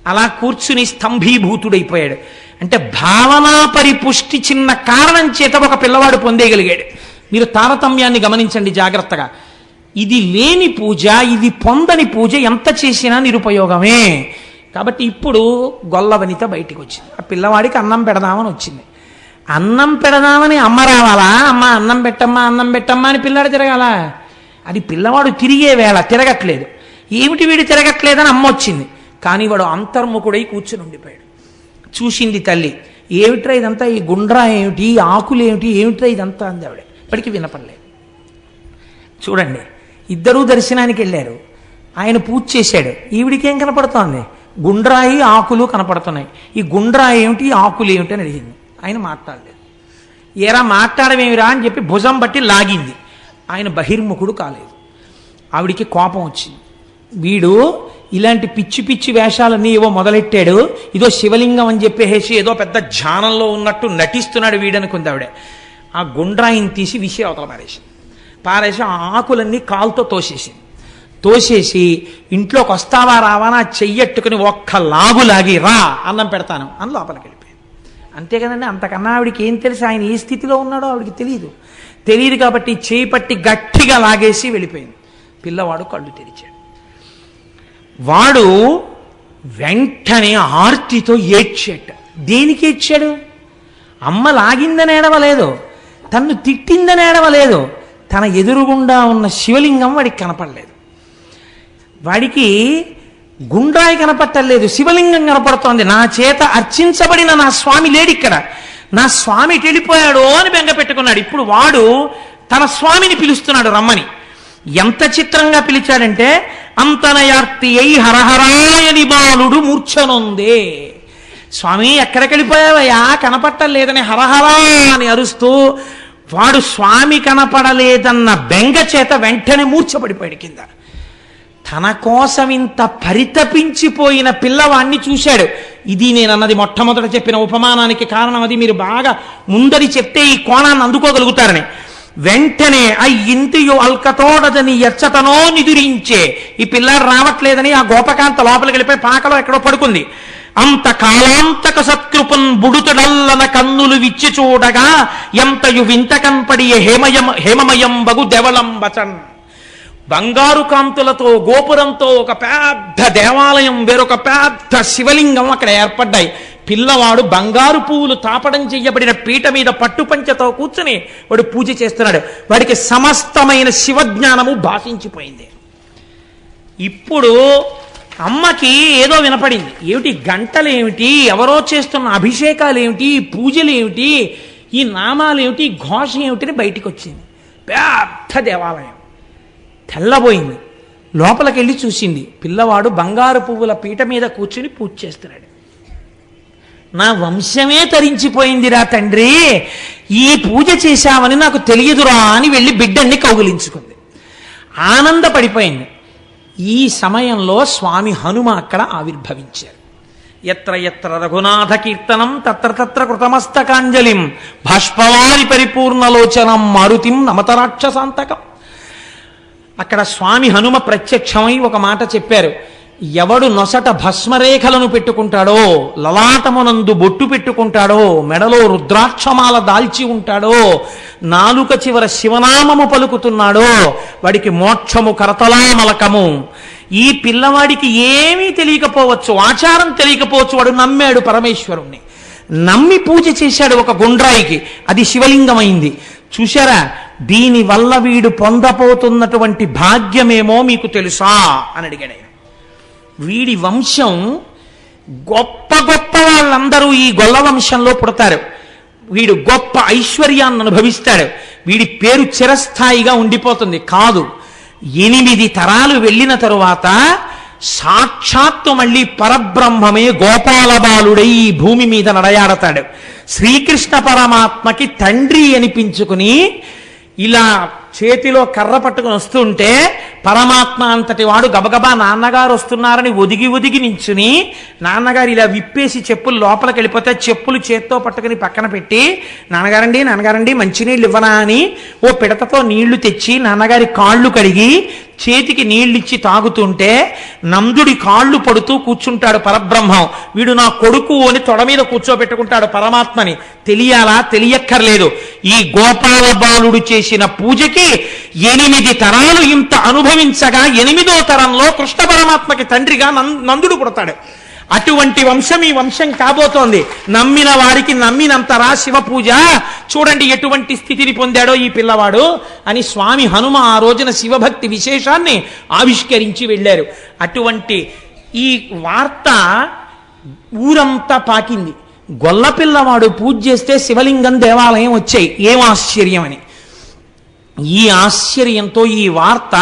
అలా కూర్చుని స్తంభీభూతుడైపోయాడు. అంటే భావనా పరిపుష్టి చిన్న కారణం చేత ఒక పిల్లవాడు పొందేయగలిగాడు. మీరు తారతమ్యాన్ని గమనించండి జాగ్రత్తగా. ఇది లేని పూజ, ఇది పొందని పూజ ఎంత చేసినా నిరుపయోగమే. కాబట్టి ఇప్పుడు గొల్లవనిత బయటికి వచ్చింది. ఆ పిల్లవాడికి అన్నం పెడదామని వచ్చింది. అన్నం పెడదామని అమ్మ రావాలా? అమ్మ అన్నం పెట్టమ్మా, అన్నం పెట్టమ్మా అని పిల్లాడు తిరగాల? అది పిల్లవాడు తిరిగే వేళ తిరగట్లేదు. ఏమిటి వీడు తిరగట్లేదని అమ్మ వచ్చింది. కానీ వాడు అంతర్ముఖుడై కూర్చుని ఉండిపోయాడు. చూసింది తల్లి, ఏమిట్రా ఇదంతా, ఈ గుండ్రా ఏమిటి, ఈ ఆకులు ఏమిటి, ఏమిట్రా ఇదంతా అంది ఆవిడ. ఇప్పటికీ వినపడలేదు. చూడండి, ఇద్దరూ దర్శనానికి వెళ్ళారు. ఆయన పూజ చేశాడు. ఈవిడికేం కనపడుతోంది? గుండ్రాయి ఆకులు కనపడుతున్నాయి. ఈ గుండ్రాయి ఏమిటి, ఆకులు ఏమిటి అని అడిగింది. ఆయన మాట్లాడలేదు. ఏరా మాట్లాడమేమిరా అని చెప్పి భుజం బట్టి లాగింది. ఆయన బహిర్ముఖుడు కాలేదు. ఆవిడికి కోపం వచ్చింది. వీడు ఇలాంటి పిచ్చి పిచ్చి వేషాలన్నీ ఏవో మొదలెట్టాడు, ఇదో శివలింగం అని చెప్పేసి ఏదో పెద్ద ధ్యానంలో ఉన్నట్టు నటిస్తున్నాడు వీడనుకుంది ఆవిడ. ఆ గుండ్రాయిని తీసి విషయ అవతల పారేసి ఆ ఆకులన్నీ కాలుతో తోసేసి ఇంట్లోకి వస్తావా రావా నా చెయ్యట్టుకుని ఒక్క లాగి రా అన్నం పెడతాను అని లోపలికి వెళ్ళిపోయాను. అంతే కదండి. అంతకన్నా ఆవిడికి ఏం తెలుసు? ఆయన ఏ స్థితిలో ఉన్నాడో ఆవిడికి తెలియదు కాబట్టి చేయి పట్టి గట్టిగా లాగేసి వెళ్ళిపోయింది. పిల్లవాడు కళ్ళు తెరిచాడు. వాడు వెంటనే ఆర్తితో ఏడ్చాడు. దేనికి ఏడ్చాడు? అమ్మ లాగిందని ఏడవలేదు, తన్ను తిట్టిందని ఏడవలేదు. తన ఎదురుగుండా ఉన్న శివలింగం వాడికి కనపడలేదు. వాడికి గుండ్రాయి కనపట్టలేదు, శివలింగం కనపడుతోంది. నా చేత అర్చించబడిన నా స్వామి లేడిక్కడ, నా స్వామి వెళ్ళిపోయాడు అని బెంగ పెట్టుకున్నాడు. ఇప్పుడు వాడు తన స్వామిని పిలుస్తున్నాడు రమ్మని. ఎంత చిత్రంగా పిలిచాడంటే, అంతనయార్తి అయి హరహరాయని బాలుడు మూర్ఛనొందే. స్వామి ఎక్కడికి వెళ్ళిపోయావయ్యా, కనపట్టలేదని హరహరా అని అరుస్తూ వాడు స్వామి కనపడలేదన్న బెంగ చేత వెంటనే మూర్ఛపడిపోయాడు కింద. తన కోసం ఇంత పరితపించిపోయిన పిల్లవాణ్ణి చూశాడు. ఇది నేనన్నది మొట్టమొదట చెప్పిన ఉపమానానికి కారణం. అది మీరు బాగా ముందరి చెప్తే ఈ కోణాన్ని అందుకోగలుగుతారని. వెంటనే ఇంతియు అల్కతోడదని ఎచ్చతనో నిదురించే. ఈ పిల్లాడు రావట్లేదని ఆ గోపకాంత లోపలికి వెళ్ళిపోయి పాకలో ఎక్కడో పడుకుంది. అంత కాలాంతక సత్కృపన్ బుడుతుడల్లన కన్నులు విచ్చి చూడగా ఎంతయు వింత కన్పడి హేమమయం బగు దెవళం వచన్. బంగారు కాంతులతో గోపురంతో ఒక పెద్ద దేవాలయం, వేరొక పెద్ద శివలింగం అక్కడ ఏర్పడ్డాయి. పిల్లవాడు బంగారు పువ్వులు తాపడం చెయ్యబడిన పీట మీద పట్టుపంచతో కూర్చుని వాడు పూజ చేస్తున్నాడు. వాడికి సమస్తమైన శివజ్ఞానము భాషించిపోయింది. ఇప్పుడు అమ్మకి ఏదో వినపడింది. ఏమిటి గంటలేమిటి, ఎవరో చేస్తున్న అభిషేకాలు ఏమిటి, పూజలు ఏమిటి, ఈ నామాలు ఏమిటి, ఘోష ఏమిటిని బయటికి వచ్చింది. పెద్ద దేవాలయం తెల్లబోయింది. లోపలికి వెళ్ళి చూసింది. పిల్లవాడు బంగారు పువ్వుల పీట మీద కూర్చుని పూజ చేస్తున్నాడు. నా వంశమే తరించిపోయిందిరా తండ్రి, ఈ పూజ చేశామని నాకు తెలియదురా అని వెళ్ళి బిడ్డన్ని కౌగిలించుకుంది. ఆనందపడిపోయింది. ఈ సమయంలో స్వామి హనుమ అక్కడ ఆవిర్భవించారు. ఎత్ర ఎత్ర రఘునాథ కీర్తనం తత్ర తత్ర కృతమస్తకాంజలిం బాష్పవారి పరిపూర్ణలోచనం మారుతిం నమతరాక్షసాంతకం. అక్కడ స్వామి హనుమ ప్రత్యక్షమై ఒక మాట చెప్పారు. ఎవడు నొసట భస్మరేఖలను పెట్టుకుంటాడో, లలాటమునందు బొట్టు పెట్టుకుంటాడో, మెడలో రుద్రాక్షమాల దాల్చి ఉంటాడో, నాలుక చివర శివనామము పలుకుతున్నాడో, వాడికి మోక్షము కరతలామలకము. ఈ పిల్లవాడికి ఏమీ తెలియకపోవచ్చు, ఆచారం తెలియకపోవచ్చు. వాడు నమ్మాడు పరమేశ్వరుణ్ణి, నమ్మి పూజ చేశాడు ఒక గుండ్రాయికి. అది శివలింగమైంది. చూశారా, దీనివల్ల వీడు పొందపోతున్నటువంటి భాగ్యమేమో మీకు తెలుసా అని అడిగాడు ఆయన. వీడి వంశం గొప్ప గొప్ప వాళ్ళందరూ ఈ గొల్ల వంశంలో పుడతారు. వీడు గొప్ప ఐశ్వర్యాన్ని అనుభవిస్తాడు. వీడి పేరు చిరస్థాయిగా ఉండిపోతుంది. కాదు, 8 తరాలు వెళ్ళిన తరువాత సాక్షాత్తు మళ్ళీ పరబ్రహ్మమే గోపాల బాలుడై ఈ భూమి మీద నడయాడతాడు. శ్రీకృష్ణ పరమాత్మకి తండ్రి అనిపించుకుని ఇలా చేతిలో కర్ర పట్టుకుని వస్తుంటే పరమాత్మ అంతటి వాడు గబగబా నాన్నగారు వస్తున్నారని ఒదిగి ఒదిగి నించుని నాన్నగారు ఇలా విప్పేసి చెప్పులు లోపలికి వెళ్ళిపోతే చెప్పులు చేత్తో పట్టుకుని పక్కన పెట్టి నాన్నగారండి మంచినీళ్ళు ఇవ్వనా అని ఓ పిడతతో నీళ్లు తెచ్చి నాన్నగారి కాళ్ళు కడిగి చేతికి నీళ్ళిచ్చి తాగుతుంటే నందుడి కాళ్ళు పడుతూ కూర్చుంటాడు పరబ్రహ్మం. వీడు నా కొడుకు అని తొడ మీద కూర్చోబెట్టుకుంటాడు పరమాత్మని. తెలియాలా? తెలియక్కర్లేదు. ఈ గోపాల బాలుడు చేసిన పూజకి 8 తరాలు ఇంత అనుభవించగా 8వ తరంలో కృష్ణ పరమాత్మకి తండ్రిగా నందుడు పుడతాడు. అటువంటి వంశం ఈ వంశం కాబోతోంది. నమ్మిన వారికి నమ్మినంతరా శివ పూజ. చూడండి ఎటువంటి స్థితిని పొందాడో ఈ పిల్లవాడు అని స్వామి హనుమ ఆ రోజున శివభక్తి విశేషాన్ని ఆవిష్కరించి వెళ్ళారు. అటువంటి ఈ వార్త ఊరంతా పాకింది. గొల్ల పిల్లవాడు పూజ చేస్తే శివలింగం దేవాలయం వచ్చాయి. ఏం ఆశ్చర్యం అని. ఈ ఆశ్చర్యంతో ఈ వార్త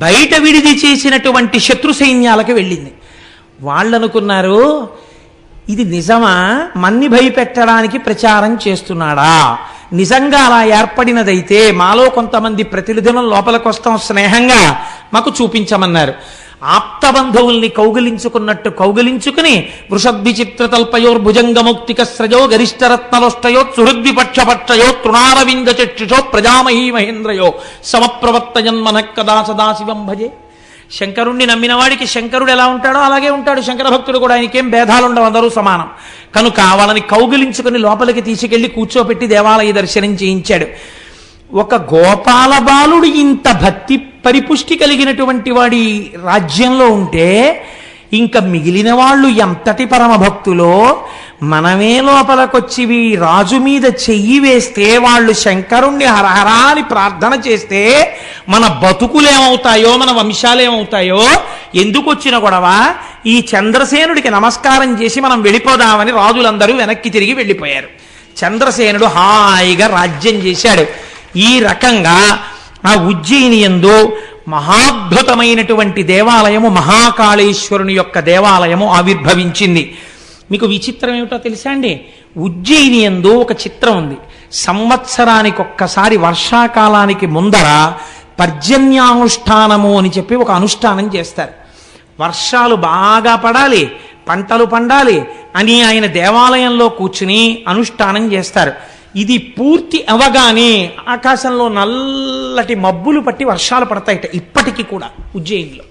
బయట విడిది చేసినటువంటి శత్రు సైన్యాలకు వెళ్ళింది. వాళ్ళనుకున్నారు, ఇది నిజమా? మన్ని భయపెట్టడానికి ప్రచారం చేస్తున్నాడా? నిజంగా అలా ఏర్పడినదైతే మాలో కొంతమంది ప్రతినిధులను లోపలికి వస్తాం, స్నేహంగా మాకు చూపించమన్నారు. ఆప్తబంధువుల్ని కౌగిలించుకున్నట్టు కౌగిలించుకుని వృషద్విచిత్రతల్పయోర్భుజంగముక్తిక స్రజో గరిష్టరత్నలోష్టయో సుహృద్విపక్షపక్షయో తృణారవింద చక్షుషో ప్రజామహీ మహేంద్రయో సమప్రవర్తయన్మన కదా సదాశివం భజే. శంకరుణ్ణి నమ్మిన వాడికి శంకరుడు ఎలా ఉంటాడో అలాగే ఉంటాడు శంకర భక్తుడు కూడా. ఆయనకేం భేదాలు ఉండవు, అందరూ సమానం. కనుక వాళ్ళని కౌగిలించుకుని లోపలికి తీసుకెళ్లి కూర్చోపెట్టి దేవాలయ దర్శనం చేయించాడు. ఒక గోపాల బాలుడు ఇంత భక్తి పరిపుష్టి కలిగినటువంటి వాడి రాజ్యంలో ఉంటే ఇంకా మిగిలిన వాళ్ళు ఎంతటి పరమ భక్తులో. మనమే లోపలికొచ్చి రాజు మీద చెయ్యి వేస్తే వాళ్ళు శంకరుణ్ణి హరహరా అని ప్రార్థన చేస్తే మన బతుకులేమవుతాయో, మన వంశాలేమవుతాయో. ఎందుకు వచ్చిన గొడవ? ఈ చంద్రసేనుడికి నమస్కారం చేసి మనం వెళ్ళిపోదామని రాజులందరూ వెనక్కి తిరిగి వెళ్ళిపోయారు. చంద్రసేనుడు హాయిగా రాజ్యం చేశాడు. ఈ రకంగా ఆ ఉజ్జయిని యందు మహాద్భుతమైనటువంటి దేవాలయము, మహాకాళేశ్వరుని యొక్క దేవాలయము ఆవిర్భవించింది. మీకు విచిత్రం ఏమిటో తెలుసా అండి? ఉజ్జయిని యందు ఒక చిత్రం ఉంది. సంవత్సరానికి ఒక్కసారి వర్షాకాలానికి ముందర పర్జన్యానుష్ఠానము అని చెప్పి ఒక అనుష్ఠానం చేస్తారు. వర్షాలు బాగా పడాలి, పంటలు పండాలి అని ఆయన దేవాలయంలో కూర్చుని అనుష్ఠానం చేస్తారు. ఇది పూర్తి అవగానే ఆకాశంలో నల్లటి మబ్బులు పట్టి వర్షాలు పడతాయిట. ఇప్పటికీ కూడా ఉజ్జయినిలో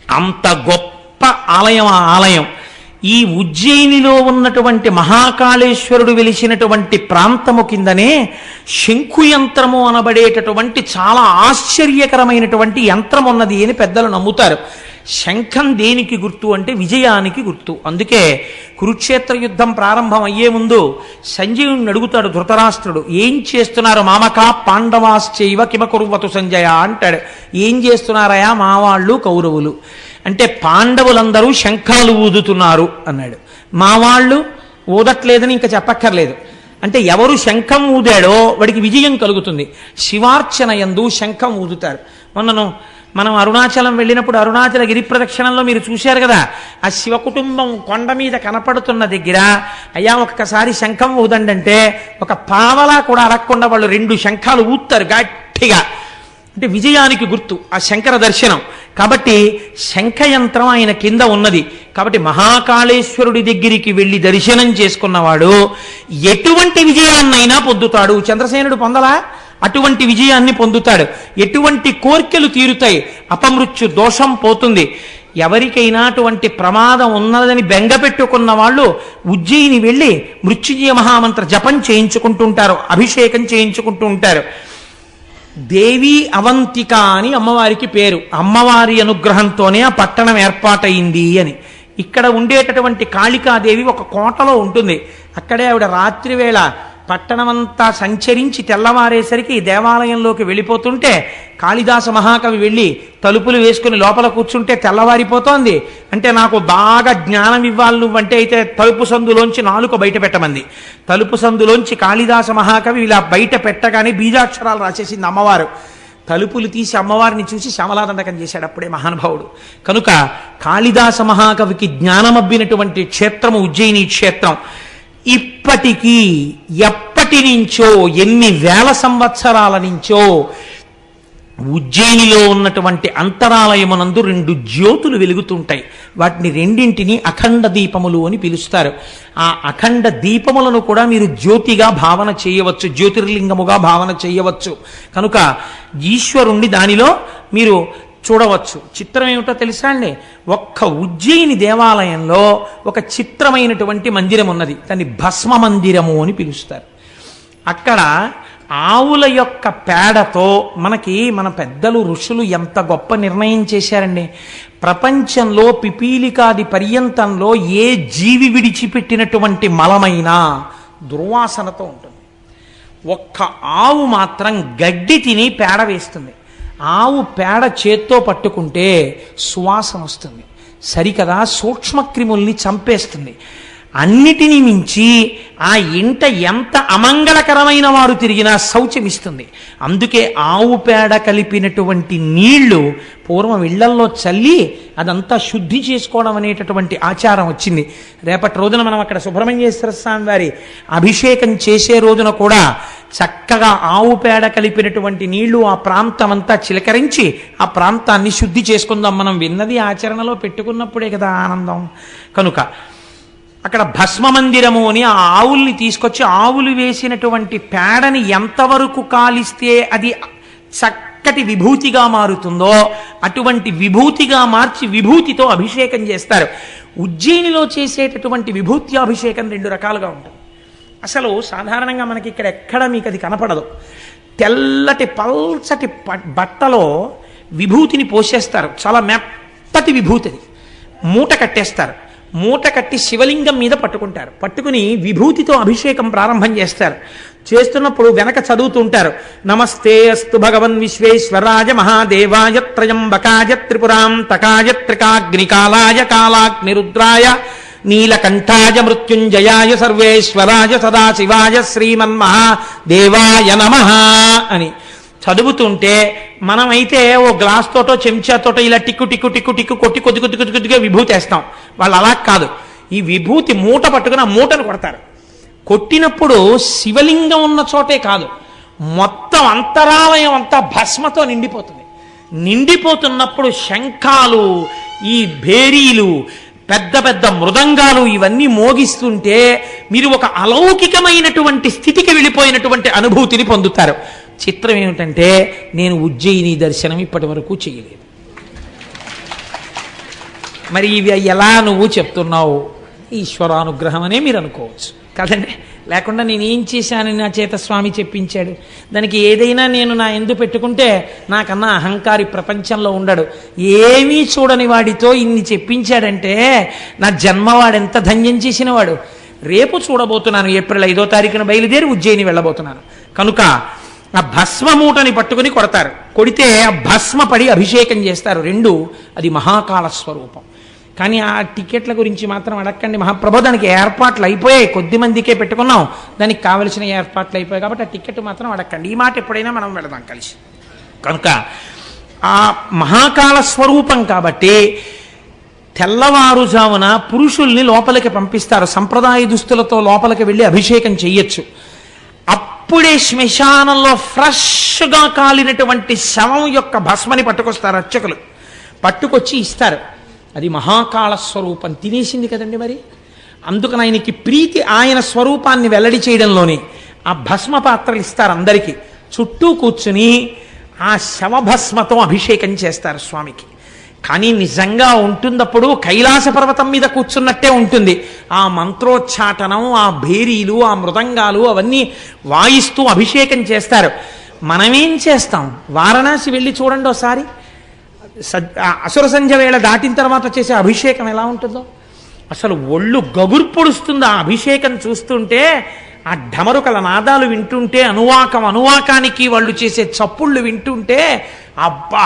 అంత గొప్ప ఆలయం. ఆ ఆలయం ఈ ఉజ్జయినిలో ఉన్నటువంటి మహాకాళేశ్వరుడు వెలిసినటువంటి ప్రాంతము కిందనే శంఖు యంత్రము అనబడేటటువంటి చాలా ఆశ్చర్యకరమైనటువంటి యంత్రం ఉన్నది అని పెద్దలు నమ్ముతారు. శంఖం దేనికి గుర్తు అంటే విజయానికి గుర్తు. అందుకే కురుక్షేత్ర యుద్ధం ప్రారంభం అయ్యే ముందు సంజయుడిని అడుగుతాడు ధృతరాష్ట్రుడు, ఏం చేస్తున్నారు మామకా పాండవాశ్చైవ కిమకుర్వతు సంజయ అంటాడు. ఏం చేస్తున్నారయా మా వాళ్ళు కౌరవులు అంటే, పాండవులందరూ శంఖాలు ఊదుతున్నారు అన్నాడు. మా వాళ్ళు ఊదట్లేదని ఇంకా చెప్పక్కర్లేదు. అంటే ఎవరు శంఖం ఊదాడో వాడికి విజయం కలుగుతుంది. శివార్చన యందు శంఖం ఊదుతారు. మనం అరుణాచలం వెళ్ళినప్పుడు అరుణాచల గిరి ప్రదక్షిణంలో మీరు చూశారు కదా, ఆ శివ కుటుంబం కొండ మీద కనపడుతున్న దగ్గర అయ్యా ఒక్కసారి శంఖం ఊదండి అంటే ఒక పావలా కూడా అడగకుండా వాళ్ళు 2 శంఖాలు ఊతారు గట్టిగా. అంటే విజయానికి గుర్తు ఆ శంకర దర్శనం. కాబట్టి శంఖయంత్రం ఆయన కింద ఉన్నది. కాబట్టి మహాకాళేశ్వరుడి దగ్గరికి వెళ్ళి దర్శనం చేసుకున్నవాడు ఎటువంటి విజయాన్నైనా పొందుతాడు. చంద్రసేనుడు పొందలా? అటువంటి విజయాన్ని పొందుతాడు. ఎటువంటి కోర్కెలు తీరుతాయి, అపమృత్యు దోషం పోతుంది. ఎవరికైనా అటువంటి ప్రమాదం ఉన్నదని బెంగపెట్టుకున్న వాళ్ళు ఉజ్జయిని వెళ్ళి మృత్యుంజయ మహామంత్ర జపం చేయించుకుంటుంటారు, అభిషేకం చేయించుకుంటూ ఉంటారు. దేవి అవంతిక అని అమ్మవారికి పేరు. అమ్మవారి అనుగ్రహంతోనే ఆ పట్టణం ఏర్పాటైంది అని. ఇక్కడ ఉండేటటువంటి కాళికాదేవి ఒక కోటలో ఉంటుంది. అక్కడే ఆవిడ రాత్రి వేళ పట్టణమంతా సంచరించి తెల్లవారేసరికి దేవాలయంలోకి వెళ్ళిపోతుంటే కాళిదాస మహాకవి వెళ్ళి తలుపులు వేసుకుని లోపల కూర్చుంటే తెల్లవారిపోతోంది. అంటే నాకు బాగా జ్ఞానం ఇవ్వాలి నువ్వంటే అయితే తలుపు సందులోంచి నాలుక బయట పెట్టమంది. తలుపు సందులోంచి కాళిదాస మహాకవి ఇలా బయట పెట్టగానే బీజాక్షరాలు రాసేసింది అమ్మవారు. తలుపులు తీసి అమ్మవారిని చూసి శ్యామలాదండకం చేశాడు అప్పుడే మహానుభావుడు. కనుక కాళిదాస మహాకవికి జ్ఞానమబ్బినటువంటి క్షేత్రము ఉజ్జయిని క్షేత్రం. ఇప్పటికీ ఎప్పటి నుంచో ఎన్ని వేల సంవత్సరాల నుంచో ఉజ్జయినిలో ఉన్నటువంటి అంతరాలయమునందు 2 జ్యోతులు వెలుగుతుంటాయి. వాటిని రెండింటిని అఖండ దీపములు అని పిలుస్తారు. ఆ అఖండ దీపములను కూడా మీరు జ్యోతిగా భావన చేయవచ్చు, జ్యోతిర్లింగముగా భావన చేయవచ్చు. కనుక ఈశ్వరుణ్ణి దానిలో మీరు చూడవచ్చు. చిత్రం ఏమిటో తెలుసా అండి? ఒక్క ఉజ్జయిని దేవాలయంలో ఒక చిత్రమైనటువంటి మందిరం ఉన్నది. దాన్ని భస్మ మందిరము అని పిలుస్తారు. అక్కడ ఆవుల యొక్క పేడతో మన పెద్దలు ఋషులు ఎంత గొప్ప నిర్ణయం చేశారండి. ప్రపంచంలో పిపీలికాది పర్యంతంలో ఏ జీవి విడిచిపెట్టినటువంటి మలమైనా దుర్వాసనతో ఉంటుంది. ఒక్క ఆవు మాత్రం గడ్డి తిని పేడ వేస్తుంది. ఆవు పేడ చేత్తో పట్టుకుంటే సువాసన వస్తుంది, సరికదా సూక్ష్మక్రిముల్ని చంపేస్తుంది. అన్నిటినీ మించి ఆ ఇంట ఎంత అమంగళకరమైన వారు తిరిగినా శౌచమిస్తుంది. అందుకే ఆవు పేడ కలిపినటువంటి నీళ్లు పూర్వం ఇళ్లల్లో చల్లి అదంతా శుద్ధి చేసుకోవడం అనేటటువంటి ఆచారం వచ్చింది. రేపటి రోజున మనం అక్కడ సుబ్రహ్మణ్యేశ్వర స్వామి వారి అభిషేకం చేసే రోజున కూడా చక్కగా ఆవు పేడ కలిపినటువంటి నీళ్లు ఆ ప్రాంతం అంతా చిలకరించి ఆ ప్రాంతాన్ని శుద్ధి చేసుకుందాం. మనం విన్నది ఆచరణలో పెట్టుకున్నప్పుడే కదా ఆనందం. కనుక అక్కడ భస్మ మందిరము అని ఆ ఆవుల్ని తీసుకొచ్చి ఆవులు వేసినటువంటి పేడని ఎంతవరకు కాలిస్తే అది చక్కటి విభూతిగా మారుతుందో అటువంటి విభూతిగా మార్చి విభూతితో అభిషేకం చేస్తారు. ఉజ్జయినిలో చేసేటటువంటి విభూతి అభిషేకం 2 రకాలుగా ఉంటుంది. అసలు సాధారణంగా మనకి ఇక్కడ ఎక్కడ మీకు అది కనపడదు. తెల్లటి పల్చటి బట్టలో విభూతిని పోసేస్తారు. చాలా మెత్తటి విభూతిని మూట కట్టేస్తారు. మూట కట్టి శివలింగం మీద పట్టుకుంటారు. పట్టుకుని విభూతితో అభిషేకం ప్రారంభం చేస్తారు. చేస్తున్నప్పుడు వెనక చదువుతుంటారు, నమస్తే అస్తు భగవన్ విశ్వేశ్వరాయ మహాదేవాయ త్రయంబకాయ త్రిపురాంతకాయ త్రికాగ్నికాలాయ కాలాగ్నిరుద్రాయ నీలకంఠాయ మృత్యుంజయాయ సర్వేశ్వరాయ సదాశివాయ శ్రీమన్మహాదేవాయ నమః అని చదువుతుంటే మనమైతే ఓ గ్లాస్ తోటో చెంచాతోటో ఇలా టిక్కు టిక్కు టిక్కు టిక్కు కొట్టి కొద్దిగా విభూతి వేస్తాం. వాళ్ళు అలా కాదు. ఈ విభూతి మూట పట్టుకుని ఆ మూటను కొడతారు. కొట్టినప్పుడు శివలింగం ఉన్న చోటే కాదు, మొత్తం అంతరాలయం అంతా భస్మతో నిండిపోతుంది. నిండిపోతున్నప్పుడు శంఖాలు, ఈ భేరీలు, పెద్ద పెద్ద మృదంగాలు ఇవన్నీ మోగిస్తుంటే మీరు ఒక అలౌకికమైనటువంటి స్థితికి వెళ్ళిపోయినటువంటి అనుభూతిని పొందుతారు. చిత్రం ఏమిటంటే నేను ఉజ్జయిని దర్శనం ఇప్పటి వరకు చేయలేదు. మరి ఇవి ఎలా నువ్వు చెప్తున్నావు? ఈశ్వరానుగ్రహం అనే మీరు అనుకోవచ్చు కదండి. లేకుండా నేనేం చేశానని నా చేత స్వామి చెప్పించాడు. దానికి ఏదైనా నేను నా ఎందు పెట్టుకుంటే నాకన్నా అహంకారి ప్రపంచంలో ఉండడు. ఏమీ చూడని వాడితో ఇన్ని చెప్పించాడంటే నా జన్మవాడు ఎంత ధన్యం చేసిన వాడు. రేపు చూడబోతున్నాను. ఏప్రిల్ 5వ తారీఖున బయలుదేరి ఉజ్జయిని వెళ్ళబోతున్నాను. కనుక ఆ భస్మమూటని పట్టుకుని కొడతారు. కొడితే ఆ భస్మ పడి అభిషేకం చేస్తారు. 2 అది మహాకాల స్వరూపం. కానీ ఆ టికెట్ల గురించి మాత్రం అడగండి మహాప్రభు. దానికి ఏర్పాట్లు అయిపోయాయి, కొద్ది మందికే పెట్టుకున్నాం, దానికి కావలసిన ఏర్పాట్లు అయిపోయాయి కాబట్టి ఆ టికెట్ మాత్రం అడగండి. ఈ మాట ఎప్పుడైనా మనం వెళదాం కలిసి. కనుక ఆ మహాకాల స్వరూపం కాబట్టి తెల్లవారుజామున పురుషుల్ని లోపలికి పంపిస్తారు. సంప్రదాయ దుస్తులతో లోపలికి వెళ్ళి అభిషేకం చెయ్యొచ్చు. అప్పుడే శ్మశానంలో ఫ్రెష్గా కాలినటువంటి శవం యొక్క భస్మని పట్టుకొస్తారు అర్చకులు. పట్టుకొచ్చి ఇస్తారు. అది మహాకాళ స్వరూపం తినేసింది కదండి. మరి అందుకని ఆయనకి ప్రీతి ఆయన స్వరూపాన్ని వెల్లడి చేయడంలోనే ఆ భస్మ పాత్రలు ఇస్తారు అందరికీ. చుట్టూ కూర్చుని ఆ శవభస్మతో అభిషేకం చేస్తారు స్వామికి. కానీ నిజంగా ఉంటున్నప్పుడు కైలాస పర్వతం మీద కూర్చున్నట్టే ఉంటుంది. ఆ మంత్రోచ్చాటనం, ఆ భేరీలు, ఆ మృదంగాలు అవన్నీ వాయిస్తూ అభిషేకం చేస్తారు. మనమేం చేస్తాం? వారణాసి వెళ్ళి చూడండి ఒకసారి. అసుర సంధ్య వేళ దాటిన తర్వాత చేసే అభిషేకం ఎలా ఉంటుందో అసలు ఒళ్ళు గగుర్పొడుస్తుంది. ఆ అభిషేకం చూస్తుంటే ఆ ఢమరుకల నాదాలు వింటుంటే, అనువాకానికి వాళ్ళు చేసే చప్పుళ్ళు వింటుంటే, అబ్బా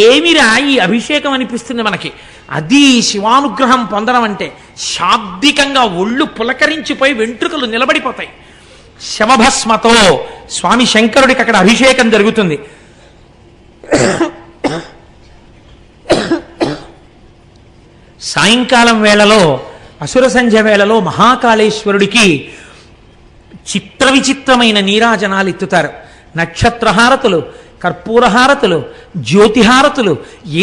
ఏమిరా ఈ అభిషేకం అనిపిస్తుంది మనకి. అది శివానుగ్రహం పొందడం అంటే. శాబ్దికంగా ఒళ్ళు పులకరించిపోయి వెంట్రుకలు నిలబడిపోతాయి. శవభస్మతో స్వామి శంకరుడికి అక్కడ అభిషేకం జరుగుతుంది. సాయంకాలం వేళలో, అసుర సంధ్య వేళలో మహాకాళేశ్వరుడికి చిత్ర విచిత్రమైన నీరాజనాలు ఎత్తుతారు. నక్షత్రహారతులు, కర్పూరహారతులు, జ్యోతిహారతులు,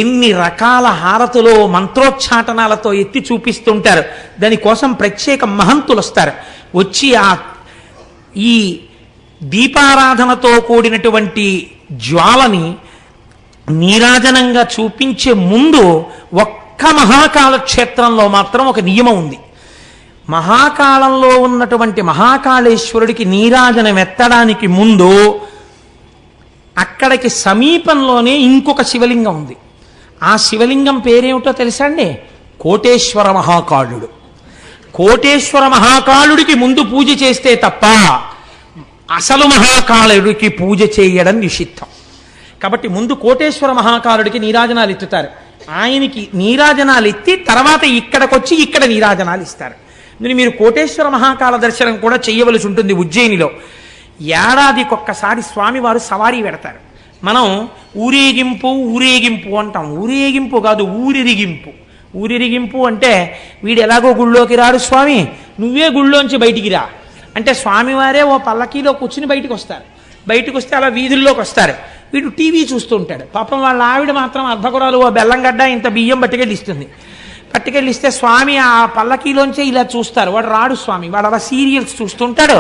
ఎన్ని రకాల హారతులు మంత్రోచ్చాటనాలతో ఎత్తి చూపిస్తుంటారు. దానికోసం ప్రత్యేక మహంతులు వస్తారు. వచ్చి ఈ దీపారాధనతో కూడినటువంటి జ్వాలని నీరాజనంగా చూపించే ముందు ఒక్క మహాకాళ క్షేత్రంలో మాత్రం ఒక నియమం ఉంది. మహాకాళంలో ఉన్నటువంటి మహాకాళేశ్వరుడికి నీరాజనం ఎత్తడానికి ముందు అక్కడికి సమీపంలోనే ఇంకొక శివలింగం ఉంది. ఆ శివలింగం పేరేమిటో తెలుసా అండి? కోటేశ్వర మహాకాళుడు. కోటేశ్వర మహాకాళుడికి ముందు పూజ చేస్తే తప్ప అసలు మహాకాళుడికి పూజ చేయడం నిషిద్ధం. కాబట్టి ముందు కోటేశ్వర మహాకాళుడికి నీరాజనాలు ఎత్తుతారు. ఆయనకి నీరాజనాలు ఎత్తి తర్వాత ఇక్కడికొచ్చి ఇక్కడ నీరాజనాలు ఇస్తారు. మీరు కోటేశ్వర మహాకాళ దర్శనం కూడా చేయవలసి ఉంటుంది ఉజ్జయినిలో. ఏడాదికొక్కసారి స్వామివారు సవారీ పెడతారు. మనం ఊరేగింపు అంటాం. ఊరేగింపు కాదు, ఊరిరిగింపు. ఊరిరిగింపు అంటే వీడు ఎలాగో గుళ్ళోకి రాడు స్వామి, నువ్వే గుళ్ళోంచి బయటికి రా అంటే స్వామివారే ఓ పల్లకీలో కూర్చుని బయటికి వస్తారు. బయటకు వస్తే అలా వీధుల్లోకి వస్తారు. వీడు టీవీ చూస్తూ ఉంటాడు. పాపం వాళ్ళ ఆవిడ మాత్రం అర్ధకురాలు ఓ బెల్లంగడ్డ ఇంత బియ్యం పట్టుకెళ్ళిస్తుంది. పట్టుకెళ్ళిస్తే స్వామి ఆ పల్లకీలోంచే ఇలా చూస్తారు. వాడు రాడు స్వామి, వాడు అలా సీరియల్స్ చూస్తుంటాడు.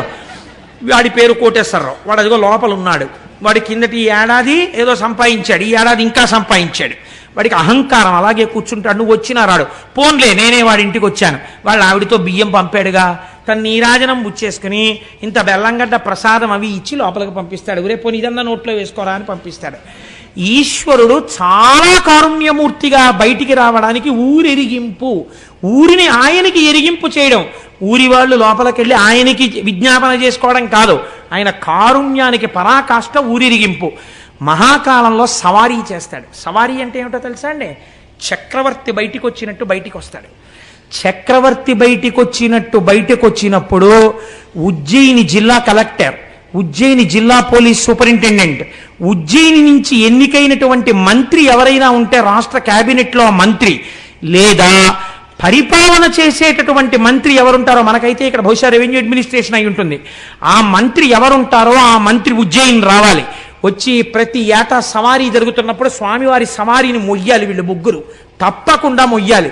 వాడి పేరు కోటేశ్వరరావు. వాడు అదిగో లోపల ఉన్నాడు. వాడి కిందటి ఏడాది ఏదో సంపాదించాడు, ఈ ఏడాది ఇంకా సంపాదించాడు. వాడికి అహంకారం, అలాగే కూర్చుంటాడు. నువ్వు వచ్చినా రాడు. పోన్లే నేనే వాడి ఇంటికి వచ్చాను, వాళ్ళ ఆవిడితో బియ్యం పంపాడుగా, తన నీరాజనం బుచ్చేసుకుని ఇంత బెల్లంగడ్డ ప్రసాదం అవి ఇచ్చి లోపలికి పంపిస్తాడు. రేపు పోనీ ఇదన్నా నోట్లో వేసుకోరా అని పంపిస్తాడు. ఈశ్వరుడు చాలా కారుణ్యమూర్తిగా బయటికి రావడానికి ఊరెరిగింపు, ఊరిని ఆయనకి ఎరిగింపు చేయడం. ఊరి వాళ్ళు లోపలికెళ్ళి ఆయనకి విజ్ఞాపన చేసుకోవడం కాదు, ఆయన కారుణ్యానికి పరాకాష్ట ఊరిరిగింపు. మహాకాలంలో సవారీ చేస్తాడు. సవారీ అంటే ఏమిటో తెలుసా అండి? చక్రవర్తి బయటికి వచ్చినట్టు బయటికి వస్తాడు. చక్రవర్తి బయటికి వచ్చినప్పుడు ఉజ్జయిని జిల్లా కలెక్టర్, ఉజ్జయిని జిల్లా పోలీస్ సూపరింటెండెంట్, ఉజ్జయిని నుంచి ఎన్నికైనటువంటి మంత్రి ఎవరైనా ఉంటే రాష్ట్ర క్యాబినెట్లో మంత్రి, లేదా పరిపాలన చేసేటటువంటి మంత్రి ఎవరుంటారో, మనకైతే ఇక్కడ బహుశా రెవెన్యూ అడ్మినిస్ట్రేషన్ అయి ఉంటుంది, ఆ మంత్రి ఎవరుంటారో ఆ మంత్రి ఉజ్జయిని రావాలి. వచ్చి ప్రతి ఏటా సవారీ జరుగుతున్నప్పుడు స్వామివారి సవారీని మొయ్యాలి. వీళ్ళు ముగ్గురు తప్పకుండా మొయ్యాలి.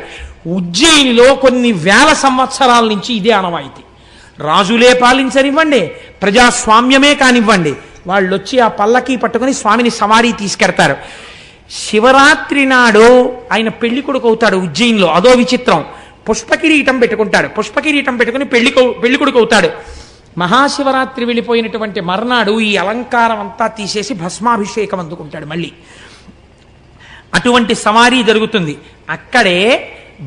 ఉజ్జయినిలో కొన్ని వేల సంవత్సరాల నుంచి ఇదే ఆనవాయితీ. రాజులే పాలించనివ్వండి, ప్రజాస్వామ్యమే కానివ్వండి, వాళ్ళు వచ్చి ఆ పల్లకి పట్టుకుని స్వామిని సవారీ తీసుకెడతారు. శివరాత్రి నాడు ఆయన పెళ్లి కొడుకు అవుతాడు ఉజ్జయినిలో. అదో విచిత్రం. పుష్పకిరీటం పెట్టుకుంటాడు. పుష్పకిరీటం పెట్టుకుని పెళ్లి కొడుకు అవుతాడు. మహాశివరాత్రి వెళ్ళిపోయినటువంటి మర్నాడు ఈ అలంకారం అంతా తీసేసి భస్మాభిషేకం అందుకుంటాడు మళ్ళీ. అటువంటి సవారీ జరుగుతుంది. అక్కడే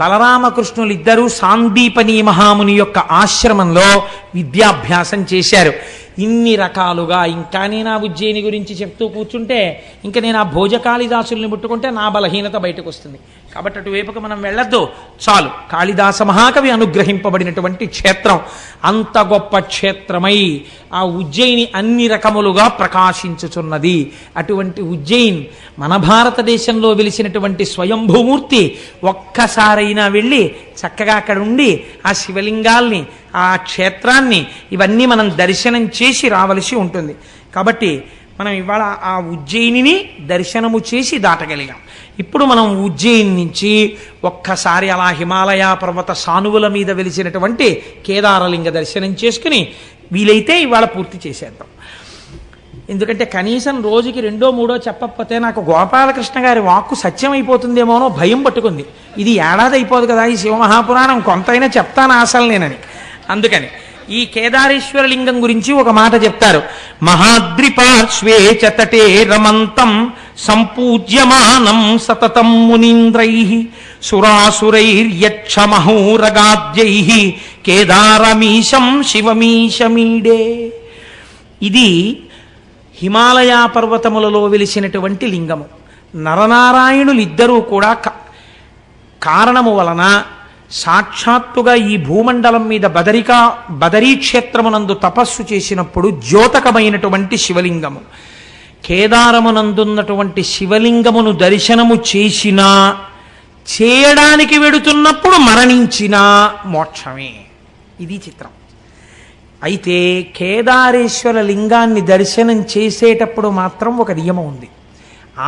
బలరామకృష్ణులు ఇద్దరూ సాందీపని మహాముని యొక్క ఆశ్రమంలో విద్యాభ్యాసం చేశారు. ఇన్ని రకాలుగా ఇంకా నేను ఆ ఉజ్జయిని గురించి చెప్తూ కూర్చుంటే ఇంకా నేను ఆ భోజకాళిదాసుల్ని ముట్టుకుంటే నా బలహీనత బయటకు వస్తుంది. కాబట్టి అటువైపుకి మనం వెళ్ళొద్దు, చాలు. కాళిదాస మహాకవి అనుగ్రహింపబడినటువంటి క్షేత్రం, అంత గొప్ప క్షేత్రమై ఆ ఉజ్జయిని అన్ని రకములుగా ప్రకాశించుచున్నది. అటువంటి ఉజ్జయిన్ మన భారతదేశంలో వెలిసినటువంటి స్వయంభూమూర్తి. ఒక్కసారైనా వెళ్ళి చక్కగా అక్కడ ఉండి ఆ శివలింగాల్ని, ఆ క్షేత్రాన్ని, ఇవన్నీ మనం దర్శనం చేసి రావలసి ఉంటుంది. కాబట్టి మనం ఇవాళ ఆ ఉజ్జయినిని దర్శనము చేసి దాటగలిగాం. ఇప్పుడు మనం ఉజ్జయిని నుంచి ఒక్కసారి అలా హిమాలయ పర్వత సానువుల మీద వెలిసినటువంటి కేదారలింగ దర్శనం చేసుకుని వీలైతే ఇవాళ పూర్తి చేసేద్దాం. ఎందుకంటే కనీసం రోజుకి 2, 3 చెప్పకపోతే నాకు గోపాలకృష్ణ గారి వాక్కు సత్యం అయిపోతుందేమోనో భయం పట్టుకుంది. ఇది ఏడాది అయిపోదు కదా ఈ శివమహాపురాణం, కొంతైనా చెప్తాను అసలు నేనని. అందుకని ఈ కేదారేశ్వర లింగం గురించి ఒక మాట చెప్తారు. మహాద్రిపార్శ్వే చతటే రమంతం సంపూజ్యమానం సతతం మునీంద్రైః సురాసురైర్యక్ష మహోరగాద్యైః కేదారమీశం శివమీశమీడే. ఇది హిమాలయ పర్వతములలో వెలిసినటువంటి లింగము. నరనారాయణులు ఇద్దరూ కూడా కారణము వలన సాక్షాత్తుగా ఈ భూమండలం మీద బదరీ క్షేత్రమునందు తపస్సు చేసినప్పుడు ద్యోతకమైనటువంటి శివలింగము. కేదారమునందున్నటువంటి శివలింగమును దర్శనము చేసినా, చేయడానికి వెడుతున్నప్పుడు మరణించినా మోక్షమే. ఇది చిత్రం. అయితే కేదారేశ్వర లింగాన్ని దర్శనం చేసేటప్పుడు మాత్రం ఒక నియమం ఉంది.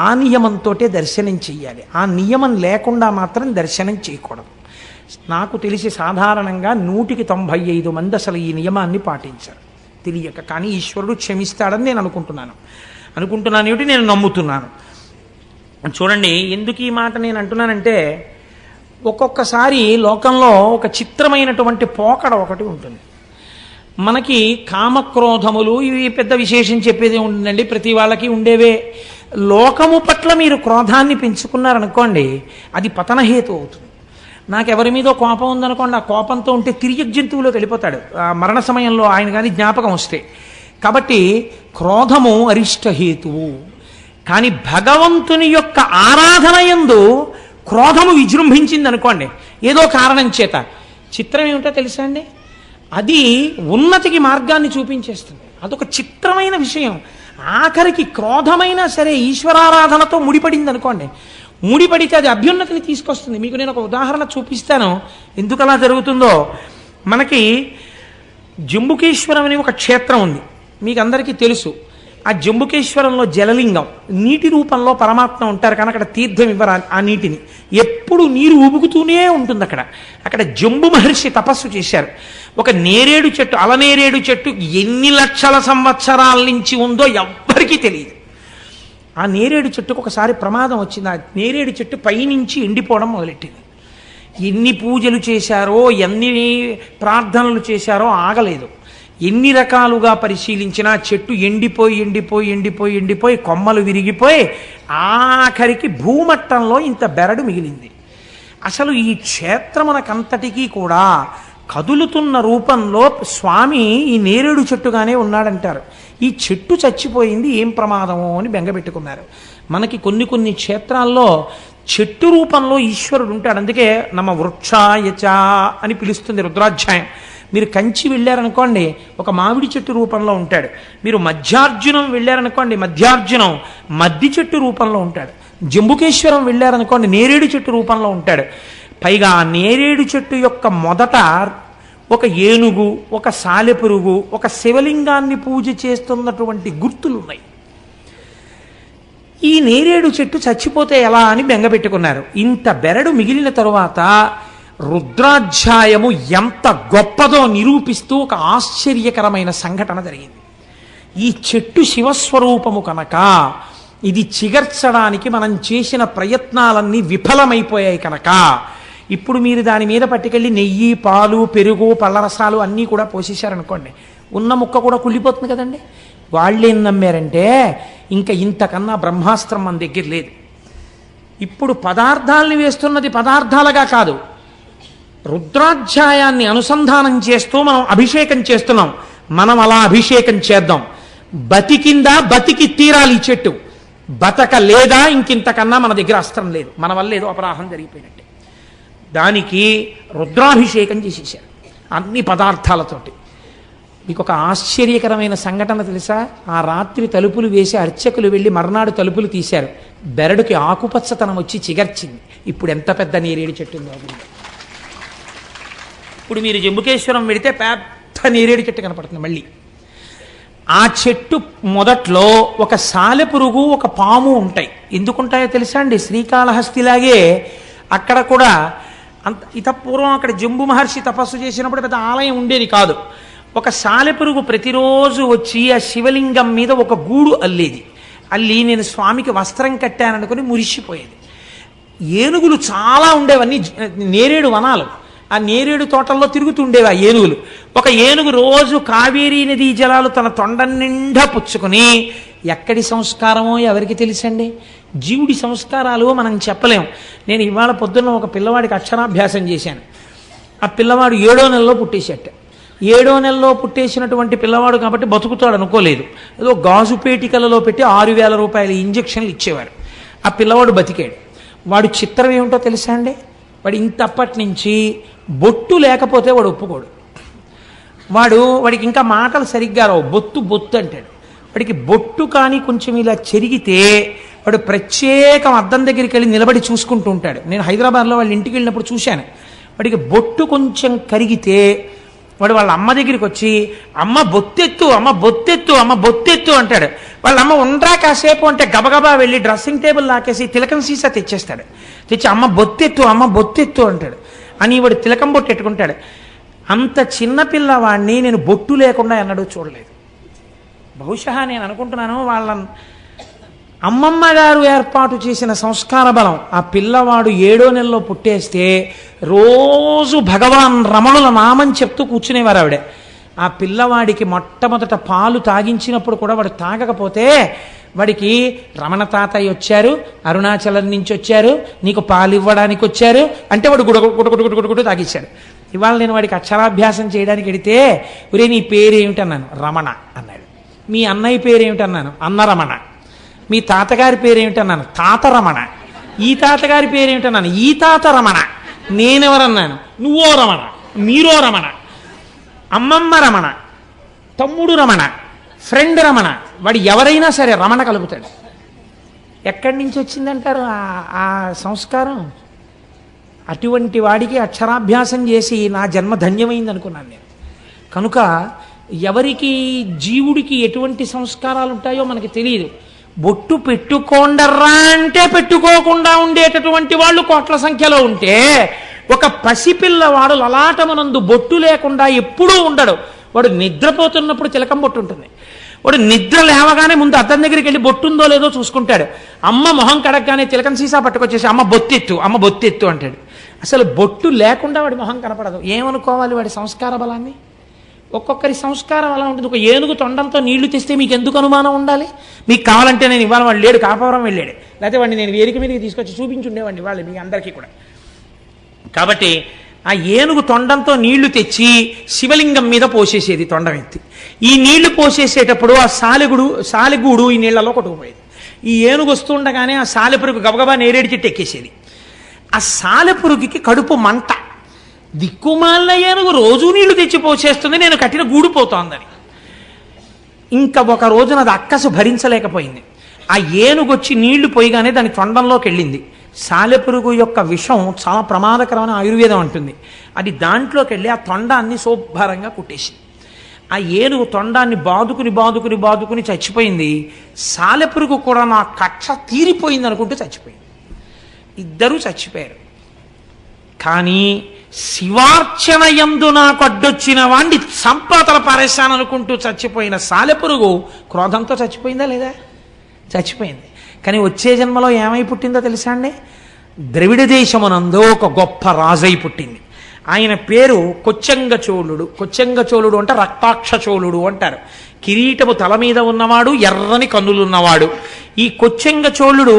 ఆ నియమంతో దర్శనం చెయ్యాలి. ఆ నియమం లేకుండా మాత్రం దర్శనం చేయకూడదు. నాకు తెలిసి సాధారణంగా 195 మంది అసలు ఈ నియమాన్ని పాటించారు తెలియక. కానీ ఈశ్వరుడు క్షమిస్తాడని నేను అనుకుంటున్నాను ఏమిటి, నేను నమ్ముతున్నాను. చూడండి, ఎందుకు ఈ మాట నేను అంటున్నానంటే, ఒక్కొక్కసారి లోకంలో ఒక చిత్రమైనటువంటి పోకడ ఒకటి ఉంటుంది. మనకి కామక్రోధములు ఇవి పెద్ద విశేషం చెప్పేది ఉంటుందండి, ప్రతి వాళ్ళకి ఉండేవే. లోకము పట్ల మీరు క్రోధాన్ని పెంచుకున్నారనుకోండి, అది పతనహేతు అవుతుంది. నాకెవరి మీదో కోపం ఉందనుకోండి, ఆ కోపంతో ఉంటే తిరిగి జంతువులోకి వెళ్ళిపోతాడు మరణ సమయంలో ఆయన కానీ జ్ఞాపకం వస్తే. కాబట్టి క్రోధము అరిష్టహేతువు. కానీ భగవంతుని యొక్క ఆరాధన యందు క్రోధము విజృంభించింది అనుకోండి ఏదో కారణం చేత, చిత్రం ఏమిటో తెలుసా అండి, అది ఉన్నతికి మార్గాన్ని చూపించేస్తుంది. అదొక చిత్రమైన విషయం. ఆఖరికి క్రోధమైనా సరే ఈశ్వరారాధనతో ముడిపడింది అనుకోండి, ముడిపడితే అది అభ్యున్నతిని తీసుకొస్తుంది. మీకు నేను ఒక ఉదాహరణ చూపిస్తాను ఎందుకు అలా జరుగుతుందో. మనకి జంబుకేశ్వరం అని ఒక క్షేత్రం ఉంది, మీకు అందరికీ తెలుసు. ఆ జంబుకేశ్వరంలో జలలింగం, నీటి రూపంలో పరమాత్మ ఉంటారు. కానీ అక్కడ తీర్థం ఇవ్వరు ఆ నీటిని, ఎప్పుడు నీరు ఉబుకుతూనే ఉంటుంది అక్కడ జంబు మహర్షి తపస్సు చేశారు. ఒక నేరేడు చెట్టు, అలనేరేడు చెట్టు ఎన్ని లక్షల సంవత్సరాల నుంచి ఉందో ఎవ్వరికీ తెలియదు. ఆ నేరేడు చెట్టుకు ఒకసారి ప్రమాదం వచ్చింది. ఆ నేరేడు చెట్టు పైనుంచి ఎండిపోవడం మొదలెట్టింది. ఎన్ని పూజలు చేశారో, ఎన్ని ప్రార్థనలు చేశారో ఆగలేదు. ఎన్ని రకాలుగా పరిశీలించినా చెట్టు ఎండిపోయి కొమ్మలు విరిగిపోయి ఆఖరికి భూమట్టంలో ఇంత బెరడు మిగిలింది. అసలు ఈ క్షేత్రమునకంతటికీ కూడా కదులుతున్న రూపంలో స్వామి ఈ నేరేడు చెట్టుగానే ఉన్నాడంటారు. ఈ చెట్టు చచ్చిపోయింది, ఏం ప్రమాదమో అని బెంగపెట్టుకున్నారు. మనకి కొన్ని క్షేత్రాల్లో చెట్టు రూపంలో ఈశ్వరుడు ఉంటాడు. అందుకే నమ వృక్షాయచ అని పిలుస్తుంది రుద్రాధ్యాయం. మీరు కంచి వెళ్ళారనుకోండి, ఒక మామిడి చెట్టు రూపంలో ఉంటాడు. మీరు మధ్యార్జునం వెళ్ళారనుకోండి, మధ్యార్జునం మద్ది చెట్టు రూపంలో ఉంటాడు. జంబుకేశ్వరం వెళ్ళారనుకోండి, నేరేడు చెట్టు రూపంలో ఉంటాడు. పైగా ఆ నేరేడు చెట్టు యొక్క మొదట ఒక ఏనుగు, ఒక సాలెపురుగు, ఒక శివలింగాన్ని పూజ చేస్తున్నటువంటి గుర్తులు ఉన్నాయి. ఈ నేరేడు చెట్టు చచ్చిపోతే ఎలా అని బెంగపెట్టుకున్నారు. ఇంత బెరడు మిగిలిన తరువాత రుద్రాధ్యాయము ఎంత గొప్పదో నిరూపిస్తూ ఒక ఆశ్చర్యకరమైన సంఘటన జరిగింది. ఈ చెట్టు శివస్వరూపము కనుక ఇది చిగర్చడానికి మనం చేసిన ప్రయత్నాలన్నీ విఫలమైపోయాయి కనుక ఇప్పుడు మీరు దాని మీద పట్టుకెళ్ళి నెయ్యి, పాలు, పెరుగు, పళ్ళరసాలు అన్నీ కూడా పోసేశారనుకోండి, ఉన్న ముక్క కూడా కుళ్ళిపోతుంది కదండి. వాళ్ళు ఏం నమ్మారంటే ఇంకా ఇంతకన్నా బ్రహ్మాస్త్రం మన దగ్గర లేదు. ఇప్పుడు పదార్థాలని వేస్తున్నది పదార్థాలుగా కాదు, రుద్రాధ్యాయాన్ని అనుసంధానం చేస్తూ మనం అభిషేకం చేస్తున్నాం. మనం అలా అభిషేకం చేద్దాం. బతికిందా, బతికి తీరాలి ఈ చెట్టు. బతక లేదా ఇంకింతకన్నా మన దగ్గర అస్త్రం లేదు, మన వల్ల ఏదో అపరాధం జరిగిపోయినట్టే. దానికి రుద్రాభిషేకం చేసేసారు అన్ని పదార్థాలతోటి. మీకు ఒక ఆశ్చర్యకరమైన సంఘటన తెలుసా? ఆ రాత్రి తలుపులు వేసి అర్చకులు వెళ్ళి మర్నాడు తలుపులు తీశారు. బెరడుకి ఆకుపచ్చతనం వచ్చి చిగర్చింది. ఇప్పుడు ఎంత పెద్ద నేరేడు చెట్టు ఉందో. ఇప్పుడు మీరు జంబుకేశ్వరం వెళితే పెద్ద నేరేడు చెట్టు కనపడుతుంది. మళ్ళీ ఆ చెట్టు మొదట్లో ఒక సాలెపురుగు, ఒక పాము ఉంటాయి. ఎందుకుంటాయో తెలుసా అండి? శ్రీకాళహస్తిలాగే అక్కడ కూడా పూర్వం అక్కడ జంబు మహర్షి తపస్సు చేసినప్పుడు పెద్ద ఆలయం ఉండేది కాదు. ఒక సాలెపురుగు ప్రతిరోజు వచ్చి ఆ శివలింగం మీద ఒక గూడు అల్లి నేను స్వామికి వస్త్రం కట్టాననుకుని మురిసిపోయేది. ఏనుగులు చాలా ఉండేవన్నీ నేరేడు వనాలు. ఆ నేరేడు తోటల్లో తిరుగుతుండేవి ఆ ఏనుగులు. ఒక ఏనుగు రోజు కావేరీ నదీ జలాలు తన తొండ నిండా పుచ్చుకొని, ఎక్కడి సంస్కారమో ఎవరికి తెలుసండి? జీవుడి సంస్కారాలు మనం చెప్పలేం. నేను ఇవాళ పొద్దున్న ఒక పిల్లవాడికి అక్షరాభ్యాసం చేశాను. ఆ పిల్లవాడు 7వ నెలలో పుట్టేసేట. 7వ నెలలో పుట్టేసినటువంటి పిల్లవాడు కాబట్టి బతుకుతాడు అనుకోలేదు. ఏదో గాజు పేటికలలో పెట్టి 6,000 రూపాయల ఇంజక్షన్లు ఇచ్చేవారు. ఆ పిల్లవాడు బతికాడు. వాడు చిత్రం ఏమిటో తెలుసా అండి, వాడు ఇంతప్పటి నుంచి బొట్టు లేకపోతే వాడు ఒప్పుకోడు. వాడికి ఇంకా మాటలు సరిగ్గా రావు, బొత్తు బొత్తు అంటాడు. వాడికి బొట్టు కానీ కొంచెం ఇలా చెరిగితే వాడు ప్రత్యేకం అద్దం దగ్గరికి వెళ్ళి నిలబడి చూసుకుంటూ ఉంటాడు. నేను హైదరాబాద్లో వాళ్ళ ఇంటికి వెళ్ళినప్పుడు చూశాను. వాడికి బొట్టు కొంచెం కరిగితే వాడు వాళ్ళ అమ్మ దగ్గరికి వచ్చి అమ్మ బొత్తెత్తు, అమ్మ బొత్తెత్తు, అమ్మ బొత్తెత్తు అంటాడు. వాళ్ళ అమ్మ ఉండరా కాసేపు అంటే గబగబా వెళ్ళి డ్రెస్సింగ్ టేబుల్ లాకేసి తిలకం సీసా తెచ్చేస్తాడు. తెచ్చి అమ్మ బొత్తెత్తు, అమ్మ బొత్తెత్తు అంటాడు. అని వాడు తిలకం బొట్టు పెట్టుకుంటాడు. అంత చిన్న పిల్లవాడిని నేను బొట్టు లేకుండా ఎన్నడూ చూడలేదు. బహుశా నేను అనుకుంటున్నాను వాళ్ళ అమ్మమ్మ గారు ఏర్పాటు చేసిన సంస్కార బలం. ఆ పిల్లవాడు 7వ నెలలో పుట్టేస్తే రోజు భగవాన్ రమణుల నామం చెప్తూ కూర్చునేవారు ఆవిడ. ఆ పిల్లవాడికి మొట్టమొదట పాలు తాగించినప్పుడు కూడా వాడు తాగకపోతే వాడికి రమణ తాతయ్య వచ్చారు, అరుణాచలం నుంచి వచ్చారు, నీకు పాలు ఇవ్వడానికి వచ్చారు అంటే వాడు గుడగుడు తాగిచ్చాడు. ఇవాళ నేను వాడికి అక్షరాభ్యాసం చేయడానికి వెడితే ఒరే నీ పేరేమిటన్నాను, రమణ అన్నాడు. మీ అన్నయ్య పేరేమిటన్నాను, అన్నరమణ. మీ తాతగారి పేరేమిటన్నాను, తాతరమణ. ఈ తాతగారి పేరేమిటన్నాను, ఈ తాత రమణ. నేనెవరన్నాను, నువ్వో రమణ, మీరో రమణ, అమ్మమ్మ రమణ, తమ్ముడు రమణ, ఫ్రెండ్ రమణ. వాడు ఎవరైనా సరే రమణ కలుపుతాడు. ఎక్కడి నుంచి వచ్చిందంటారు ఆ సంస్కారం? అటువంటి వాడికి అక్షరాభ్యాసం చేసి నా జన్మ ధన్యమైంది అనుకున్నాను నేను. కనుక ఎవరికి జీవుడికి ఎటువంటి సంస్కారాలు ఉంటాయో మనకి తెలియదు. బొట్టు పెట్టుకోండర్రా అంటే పెట్టుకోకుండా ఉండేటటువంటి వాళ్ళు కోట్ల సంఖ్యలో ఉంటే ఒక పసిపిల్లవాడు లలాటమునందు బొట్టు లేకుండా ఎప్పుడూ ఉండడు. వాడు నిద్రపోతున్నప్పుడు తిలకం బొట్టు ఉంటుంది. వాడు నిద్ర లేవగానే ముందు అద్దం దగ్గరికి వెళ్ళి బొట్టుందో లేదో చూసుకుంటాడు. అమ్మ మొహం కడగగానే తిలకం సీసా పట్టుకొచ్చేసి అమ్మ బొత్తెత్తు, అమ్మ బొత్తెత్తు అంటాడు. అసలు బొట్టు లేకుండా వాడి మొహం కనపడదు. ఏమనుకోవాలి వాడి సంస్కార బలాన్ని? ఒక్కొక్కరి సంస్కారం అలా ఉంటుంది. ఒక ఏనుగు తొండంతో నీళ్లు తెస్తే మీకు ఎందుకు అనుమానం ఉండాలి? మీకు కావాలంటే నేను ఇవాళ వాడు లేడు, కాపవరం వెళ్ళాడు, లేకపోతే వాడిని నేను వేదిక మీదకి తీసుకొచ్చి చూపించుండేవాడిని వాళ్ళు మీ అందరికీ కూడా. కాబట్టి ఆ ఏనుగు తొండంతో నీళ్లు తెచ్చి శివలింగం మీద పోసేసేది తొండం ఎత్తి. ఈ నీళ్లు పోసేసేటప్పుడు ఆ సాలెగూడు ఈ నీళ్లలో కొట్టుకుపోయేది. ఈ ఏనుగు వస్తుండగానే ఆ సాలెపురుగు గబగబా నేరేడు చెట్టు ఎక్కేసేది. ఆ సాలెపురుగుకి కడుపు మంట. దిక్కుమాల ఏనుగు రోజు నీళ్లు తెచ్చి పోసేస్తుంది, నేను కట్టిన గూడిపోతోందని. ఇంకా ఒక రోజున అది అక్కసు భరించలేకపోయింది. ఆ ఏనుగు వచ్చి నీళ్లు పోయిగానే దాని తొండంలోకి వెళ్ళింది. సాలెపురుగు యొక్క విషం చాలా ప్రమాదకరమైన ఆయుర్వేదం అంటుంది. అది దాంట్లోకి వెళ్ళి ఆ తొండాన్ని శుభ్రంగా కుట్టేసింది. ఆ ఏనుగు తొండాన్ని బాదుకుని చచ్చిపోయింది. సాలెపురుగు కూడా నా కక్ష తీరిపోయింది అనుకుంటూ చచ్చిపోయింది. ఇద్దరూ చచ్చిపోయారు. కానీ శివార్చన యందు నాకు అడ్డొచ్చిన వాణ్ణి సంపాతల పారేశాననుకుంటూ చచ్చిపోయిన సాలెపురుగు క్రోధంతో చచ్చిపోయిందా లేదా? చచ్చిపోయింది. కానీ వచ్చే జన్మలో ఏమై పుట్టిందో తెలుసా అండి? ద్రవిడ దేశమునందు ఒక గొప్ప రాజై పుట్టింది. ఆయన పేరు కొచ్చంగ చోళుడు. కొచ్చంగ చోళుడు అంటే రక్తాక్ష చోళుడు అంటారు. కిరీటము తల మీద ఉన్నవాడు, ఎర్రని కన్నులున్నవాడు. ఈ కొచ్చంగ చోళుడు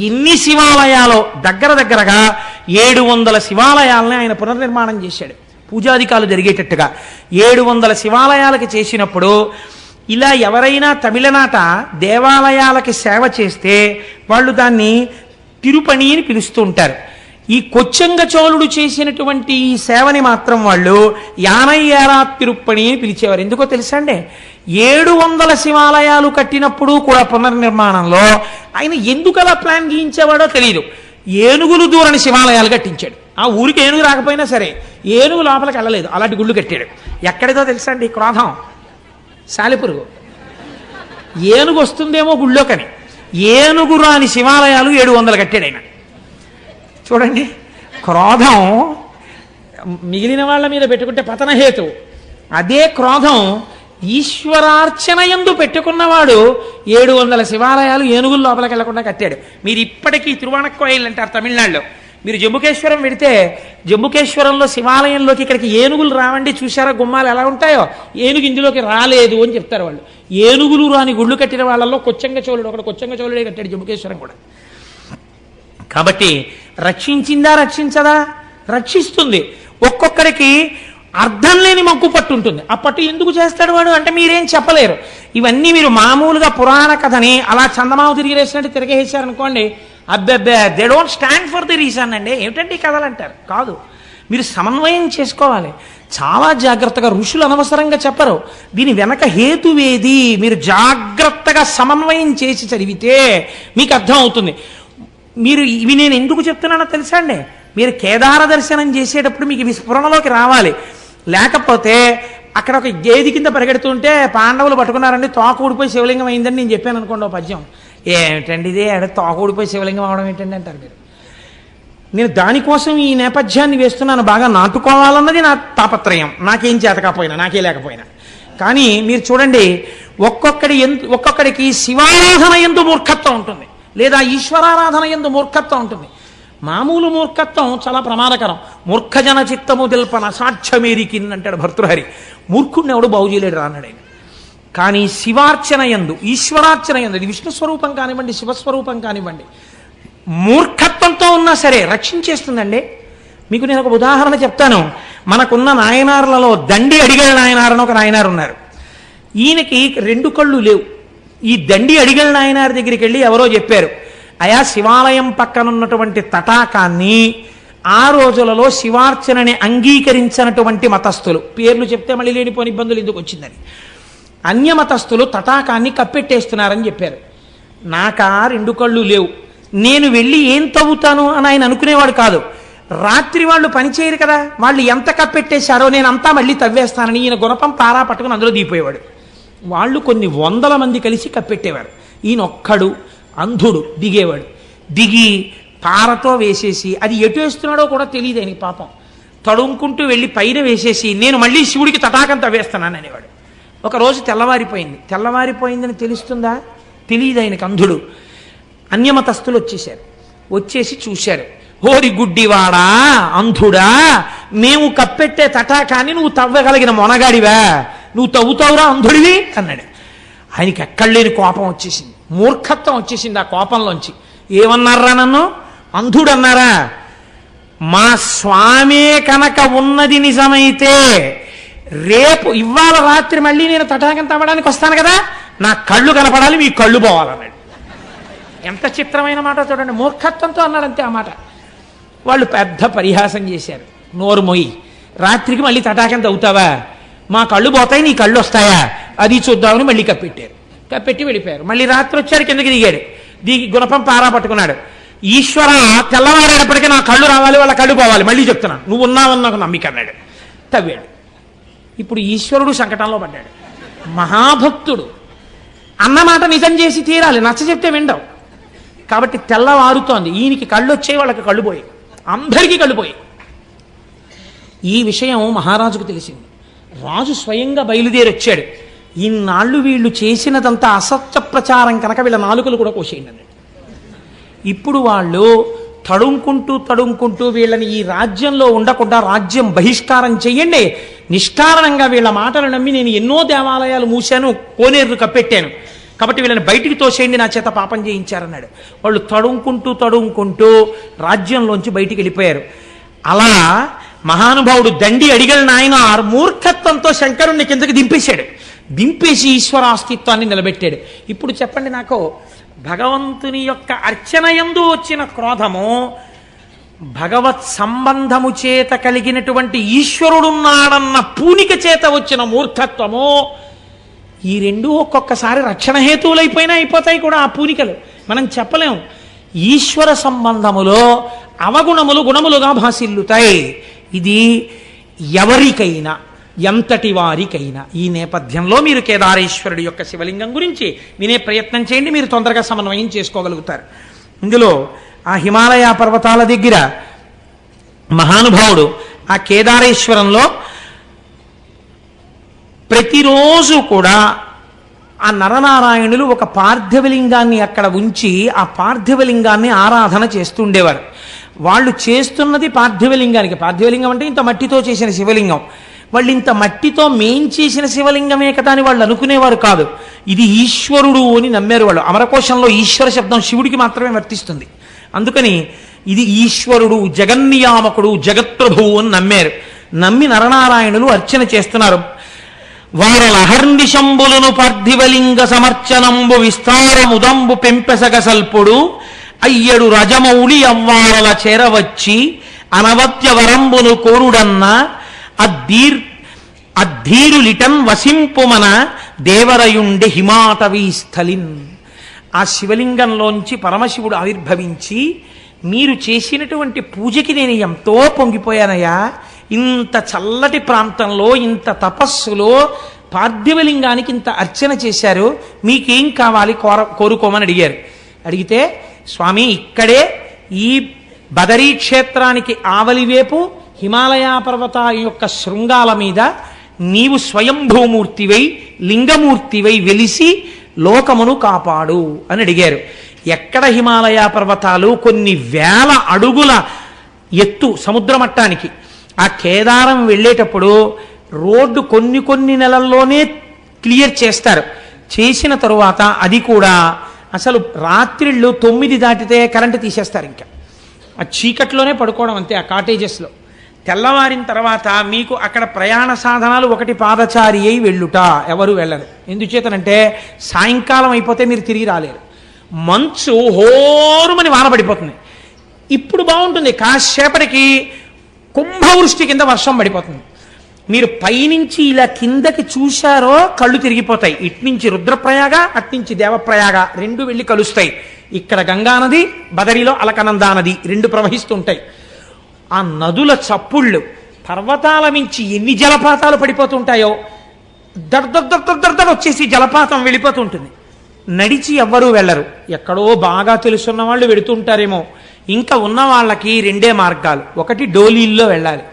ఎన్ని శివాలయాలో దగ్గరగా 700 శివాలయాలని ఆయన పునర్నిర్మాణం చేశాడు. పూజాధికాలు జరిగేటట్టుగా 700 శివాలయాలకి చేసినప్పుడు ఇలా ఎవరైనా తమిళనాట దేవాలయాలకి సేవ చేస్తే వాళ్ళు దాన్ని తిరుపణి అని పిలుస్తూ ఉంటారు. ఈ కొచ్చంగ చోళుడు చేసినటువంటి ఈ సేవని మాత్రం వాళ్ళు యానయ్యారా తిరుప్పణి అని పిలిచేవారు. ఎందుకో తెలుసా అండి? 700 శివాలయాలు కట్టినప్పుడు కూడా పునర్నిర్మాణంలో ఆయన ఎందుకు అలా ప్లాన్ గీయించేవాడో తెలియదు. ఏనుగులు దూరని శివాలయాలు కట్టించాడు. ఆ ఊరికి ఏనుగు రాకపోయినా సరే ఏనుగు లోపలికి వెళ్ళలేదు, అలాంటి గుళ్ళు కట్టాడు. ఎక్కడిదో తెలుసా అండి క్రోధం? సాలెపురుగు. ఏనుగు వస్తుందేమో గుళ్ళోకని ఏనుగు రాని శివాలయాలు 700 కట్టాడు ఆయన. చూడండి, క్రోధం మిగిలిన వాళ్ళ మీద పెట్టుకుంటే పతనహేతు. అదే క్రోధం ఈశ్వరార్చన యందు పెట్టుకున్నవాడు 700 శివాలయాలు ఏనుగుల లోపలికి వెళ్లకుండా కట్టాడు. మీరు ఇప్పటికీ తిరువాణక్కోయిల్ అంటారు తమిళనాడులో. మీరు జంబుకేశ్వరం వెడితే జంబుకేశ్వరంలో శివాలయంలోకి ఇక్కడికి ఏనుగులు రావండి, చూశారా గుమ్మాలు ఎలా ఉంటాయో? ఏనుగు ఇందులోకి రాలేదు అని చెప్తారు వాళ్ళు. ఏనుగులు రాని గుళ్ళు కట్టిన వాళ్ళల్లో కొచ్చంగ చోళుడు ఒకడు. కొచ్చంగ చోళుడే కట్టాడు జంబుకేశ్వరం కూడా. కాబట్టి రక్షించిందా రక్షించదా? రక్షిస్తుంది. ఒక్కొక్కడికి అర్థం లేని మగ్గు పట్టు ఉంటుంది. ఆ పట్టు ఎందుకు చేస్తాడు వాడు అంటే మీరేం చెప్పలేరు. ఇవన్నీ మీరు మామూలుగా పురాణ కథని అలా చందమామ తిరిగిరేసినట్టు తిరిగేసారనుకోండి, అబ్బెబ్బే they don't stand for the reason అండి, ఏమిటండి ఈ కథలు అంటారు. కాదు, మీరు సమన్వయం చేసుకోవాలి చాలా జాగ్రత్తగా. ఋషులు అనవసరంగా చెప్పరు, దీని వెనక హేతువేది మీరు జాగ్రత్తగా సమన్వయం చేసి చదివితే మీకు అర్థం అవుతుంది. మీరు ఇవి నేను ఎందుకు చెప్తున్నానో తెలుసా అండి, మీరు కేదార దర్శనం చేసేటప్పుడు మీకు ఇవి స్ఫురణలోకి రావాలి. లేకపోతే అక్కడ ఒక గేది కింద పరిగెడుతుంటే పాండవులు పట్టుకున్నారండి, తోక ఊడిపోయి శివలింగం అయిందని నేను చెప్పాను అనుకోండి, ఓ పద్యం, ఏమిటండి ఇదే తోక ఊడిపోయి శివలింగం అవడం ఏంటండి అంటారు మీరు. నేను దానికోసం ఈ నేపథ్యాన్ని వేస్తున్నాను, బాగా నాటుకోవాలన్నది నా తాపత్రయం, నాకేం చేతకపోయినా నాకే లేకపోయినా. కానీ మీరు చూడండి, ఒక్కొక్కడికి శివారాధన యందు మూర్ఖత్వం ఉంటుంది, లేదా ఈశ్వరారాధన యందు మూర్ఖత్వం ఉంటుంది. మామూలు మూర్ఖత్వం చాలా ప్రమాదకరం. మూర్ఖజన చిత్తము తెల్పన సాక్ష్యమేరికిన్ అంటాడు భర్తృహరి. మూర్ఖుడిని ఎవడు బాగు చేయలేడు అన్నాడు ఆయన. కానీ శివార్చన యందు, ఈశ్వరార్చన యందు, ఇది విష్ణు స్వరూపం కానివ్వండి, శివస్వరూపం కానివ్వండి, మూర్ఖత్వంతో ఉన్నా సరే రక్షించేస్తుందండి. మీకు నేను ఒక ఉదాహరణ చెప్తాను. మనకున్న నాయనార్లలో దండి అడిగల నాయనార్ అని ఒక నాయనారు ఉన్నారు. ఈయనకి 2 కళ్ళు లేవు. ఈ దండి అడిగల నాయనార్ దగ్గరికి వెళ్ళి ఎవరో చెప్పారు, అయా శివాలయం పక్కనున్నటువంటి తటాకాన్ని ఆ రోజులలో శివార్చనని అంగీకరించినటువంటి మతస్థులు, పేర్లు చెప్తే మళ్ళీ లేనిపోని ఇబ్బందులు ఎందుకు వచ్చిందని, అన్యమతస్థులు తటాకాన్ని కప్పెట్టేస్తున్నారని చెప్పారు. నాకా 2 కళ్ళు లేవు, నేను వెళ్ళి ఏం తవ్వుతాను అని ఆయన అనుకునేవాడు కాదు. రాత్రి వాళ్ళు పనిచేయరు కదా, వాళ్ళు ఎంత కప్పెట్టేశారో నేనంతా మళ్ళీ తవ్వేస్తానని ఈయన గుణపం పారా పట్టుకుని అందులో దిగిపోయేవాడు. వాళ్ళు కొన్ని 100 మంది కలిసి కప్పెట్టేవారు. ఈయన ఒక్కడు అంధుడు దిగేవాడు. దిగి పారతో వేసేసి, అది ఎటు వేస్తున్నాడో కూడా తెలియదు ఆయనకి పాపం, తడుముకుంటూ వెళ్ళి పైన వేసేసి నేను మళ్ళీ శివుడికి తటాకం తవ్వేస్తున్నాను అనేవాడు. ఒకరోజు తెల్లవారిపోయిందని తెలుస్తుందా, తెలియదు ఆయనకు, అంధుడు. అన్యమతస్థులు వచ్చేసి చూశారు, హోరి గుడ్డివాడా అంధుడా, మేము కప్పెట్టే తటాకాన్ని నువ్వు తవ్వగలిగిన మొనగాడివా, నువ్వు తవ్వుతావురా అంధుడివి అన్నాడు. ఆయనకి ఎక్కడ లేని కోపం వచ్చేసింది, మూర్ఖత్వం వచ్చేసింది ఆ కోపంలోంచి. ఏమన్నారా నన్ను అంధుడు అన్నారా? మా స్వామే కనుక ఉన్నది నిజమైతే రేపు ఇవాళ రాత్రి మళ్ళీ నేను తటాకం తవ్వడానికి వస్తాను కదా, నా కళ్ళు కనపడాలి, మీ కళ్ళు పోవాలన్నాడు. ఎంత చిత్రమైన మాట చూడండి, మూర్ఖత్వంతో అన్నాడు అంతే ఆ మాట. వాళ్ళు పెద్ద పరిహాసం చేశారు, నోరు మొయ్యి, రాత్రికి మళ్ళీ తటాకం తవ్వుతావా, మా కళ్ళు పోతాయి నీ కళ్ళు వస్తాయా, అది చూద్దామని మళ్ళీ కప్పెట్టి వెళ్ళిపోయారు. మళ్ళీ రాత్రి వచ్చారు, కిందకి దిగి గుణపం పారా పట్టుకున్నాడు. ఈశ్వర తెల్లవారేటప్పటికీ నా కళ్ళు రావాలి, వాళ్ళ కళ్ళు పోవాలి, మళ్ళీ చెప్తున్నాను, నువ్వు ఉన్నావని నాకు నమ్మిక అన్నాడు. తవ్వాడు. ఇప్పుడు ఈశ్వరుడు సంకటంలో పడ్డాడు. మహాభక్తుడు అన్నమాట నిజం చేసి తీరాలి, నచ్చ చెప్తే విండవు. కాబట్టి తెల్లవారుతోంది, ఈయనకి కళ్ళు వచ్చాయి, వాళ్ళకి కళ్ళు పోయాయి, అందరికీ కళ్ళు పోయాయి. ఈ విషయం మహారాజుకు తెలిసింది. రాజు స్వయంగా బయలుదేరి వచ్చాడు. ఇన్నాళ్ళు వీళ్ళు చేసినదంతా అసత్య ప్రచారం కనుక వీళ్ళ నాలుకలు కూడా కోసేయండి అన్నాడు. ఇప్పుడు వాళ్ళు తడుముకుంటూ వీళ్ళని ఈ రాజ్యంలో ఉండకుండా రాజ్యం బహిష్కారం చెయ్యండి, నిష్కారణంగా వీళ్ళ మాటలు నమ్మి నేను ఎన్నో దేవాలయాలు మూశాను, కోనేరులు కప్పెట్టాను, కాబట్టి వీళ్ళని బయటికి తోసేయండి, నా చేత పాపం చేయించారన్నాడు. వాళ్ళు తడుముకుంటూ రాజ్యంలోంచి బయటికి వెళ్ళిపోయారు. అలా మహానుభావుడు దండి అడిగల నాయనార్ మూర్ఖత్వంతో శంకరుణ్ణి కిందకి దింపేసి ఈశ్వర అస్తిత్వాన్ని నిలబెట్టాడు. ఇప్పుడు చెప్పండి నాకు, భగవంతుని యొక్క అర్చన యందు వచ్చిన క్రోధము, భగవత్ సంబంధము చేత కలిగినటువంటి ఈశ్వరుడున్నాడన్న పూనిక చేత వచ్చిన మూర్ఖత్వము, ఈ రెండు ఒక్కొక్కసారి రక్షణ హేతువులైపోయినా అయిపోతాయి కూడా ఆ పూనికలు. మనం చెప్పలేం. ఈశ్వర సంబంధములో అవగుణములు గుణములుగా భాసిల్లుతాయి. ఇది ఎవరికైనా, ఎంతటి వారికైనా. ఈ నేపథ్యంలో మీరు కేదారేశ్వరుడి యొక్క శివలింగం గురించి వినే ప్రయత్నం చేయండి, మీరు తొందరగా సమన్వయం చేసుకోగలుగుతారు. ఇందులో ఆ హిమాలయ పర్వతాల దగ్గర మహానుభావుడు ఆ కేదారేశ్వరంలో ప్రతిరోజు కూడా ఆ నరనారాయణులు ఒక పార్థివలింగాన్ని అక్కడ ఉంచి ఆ పార్థివలింగాన్ని ఆరాధన చేస్తుండేవారు. వాళ్ళు చేస్తున్నది పార్థివలింగానికి. పార్థివలింగం అంటే ఇంత మట్టితో చేసిన శివలింగం. వాళ్ళు ఇంత మట్టితో మేం చేసిన శివలింగమే కదా అని వాళ్ళు అనుకునేవారు కాదు. ఇది ఈశ్వరుడు అని నమ్మారు వాళ్ళు. అమరకోశంలో ఈశ్వర శబ్దం శివుడికి మాత్రమే వర్తిస్తుంది. అందుకని ఇది ఈశ్వరుడు, జగన్నియామకుడు, జగత్ప్రభువు అని నమ్మారు. నమ్మి నరనారాయణులు అర్చన చేస్తున్నారు. వారలహర్నిశంబులను పార్థివలింగ సమర్చనంబు విస్తారముదంబు పెంపెసగ సల్పుడు అయ్యడు రజమౌళి అవ్వారల చేరవచ్చి అనవత్య వరంబును కోరుడన్న అద్ధీరులిటన్ వసింపుమన దేవరయుండి హిమాటవీ స్థలిన్. ఆ శివలింగంలోంచి పరమశివుడు ఆవిర్భవించి, మీరు చేసినటువంటి పూజకి నేను ఎంతో పొంగిపోయానయ్యా, ఇంత చల్లటి ప్రాంతంలో ఇంత తపస్సులో పార్థివలింగానికి ఇంత అర్చన చేశారు, మీకేం కావాలి కోరుకోమని అడిగారు. అడిగితే స్వామి ఇక్కడే ఈ బదరీ క్షేత్రానికి ఆవలివేపు హిమాలయ పర్వత యొక్క శృంగాల మీద నీవు స్వయంభూమూర్తివై లింగమూర్తివై వెలిసి లోకమును కాపాడు అని అడిగారు. ఎక్కడ హిమాలయ పర్వతాలు? కొన్ని వేల అడుగుల ఎత్తు సముద్ర మట్టానికి. ఆ కేదారం వెళ్ళేటప్పుడు రోడ్డు కొన్ని నెలల్లోనే క్లియర్ చేస్తారు. చేసిన తరువాత అది కూడా అసలు రాత్రిళ్ళు 9 దాటితే కరెంటు తీసేస్తారు. ఇంకా ఆ చీకట్లోనే పడుకోవడం అంతే. ఆ కాటేజెస్లో తెల్లవారిన తర్వాత మీకు అక్కడ ప్రయాణ సాధనాలు, ఒకటి పాదచారి అయి వెళ్ళుట, ఎవరు వెళ్ళరు. ఎందుచేతనంటే సాయంకాలం అయిపోతే మీరు తిరిగి రాలేరు. మంచు హోరుమని వాన పడిపోతుంది. ఇప్పుడు బాగుంటుంది, కాసేపటికి కుంభవృష్టి కింద వర్షం పడిపోతుంది. మీరు పైనుంచి ఇలా కిందకి చూశారో కళ్ళు తిరిగిపోతాయి. ఇట్నుంచి రుద్రప్రయాగ, అట్నుంచి దేవప్రయాగ రెండు వెళ్ళి కలుస్తాయి. ఇక్కడ గంగానది, బదరిలో అలకనందా నది రెండు ప్రవహిస్తుంటాయి. ఆ నదుల చప్పుళ్ళు, పర్వతాల మించి ఎన్ని జలపాతాలు పడిపోతుంటాయో దర్దర్ వచ్చేసి జలపాతం వెళ్ళిపోతుంటుంది. నడిచి ఎవ్వరూ వెళ్ళరు. ఎక్కడో బాగా తెలుసున్న వాళ్ళు వెడుతుంటారేమో. ఇంకా ఉన్న వాళ్ళకి రెండే మార్గాలు. ఒకటి డోలీల్లో వెళ్ళాలి.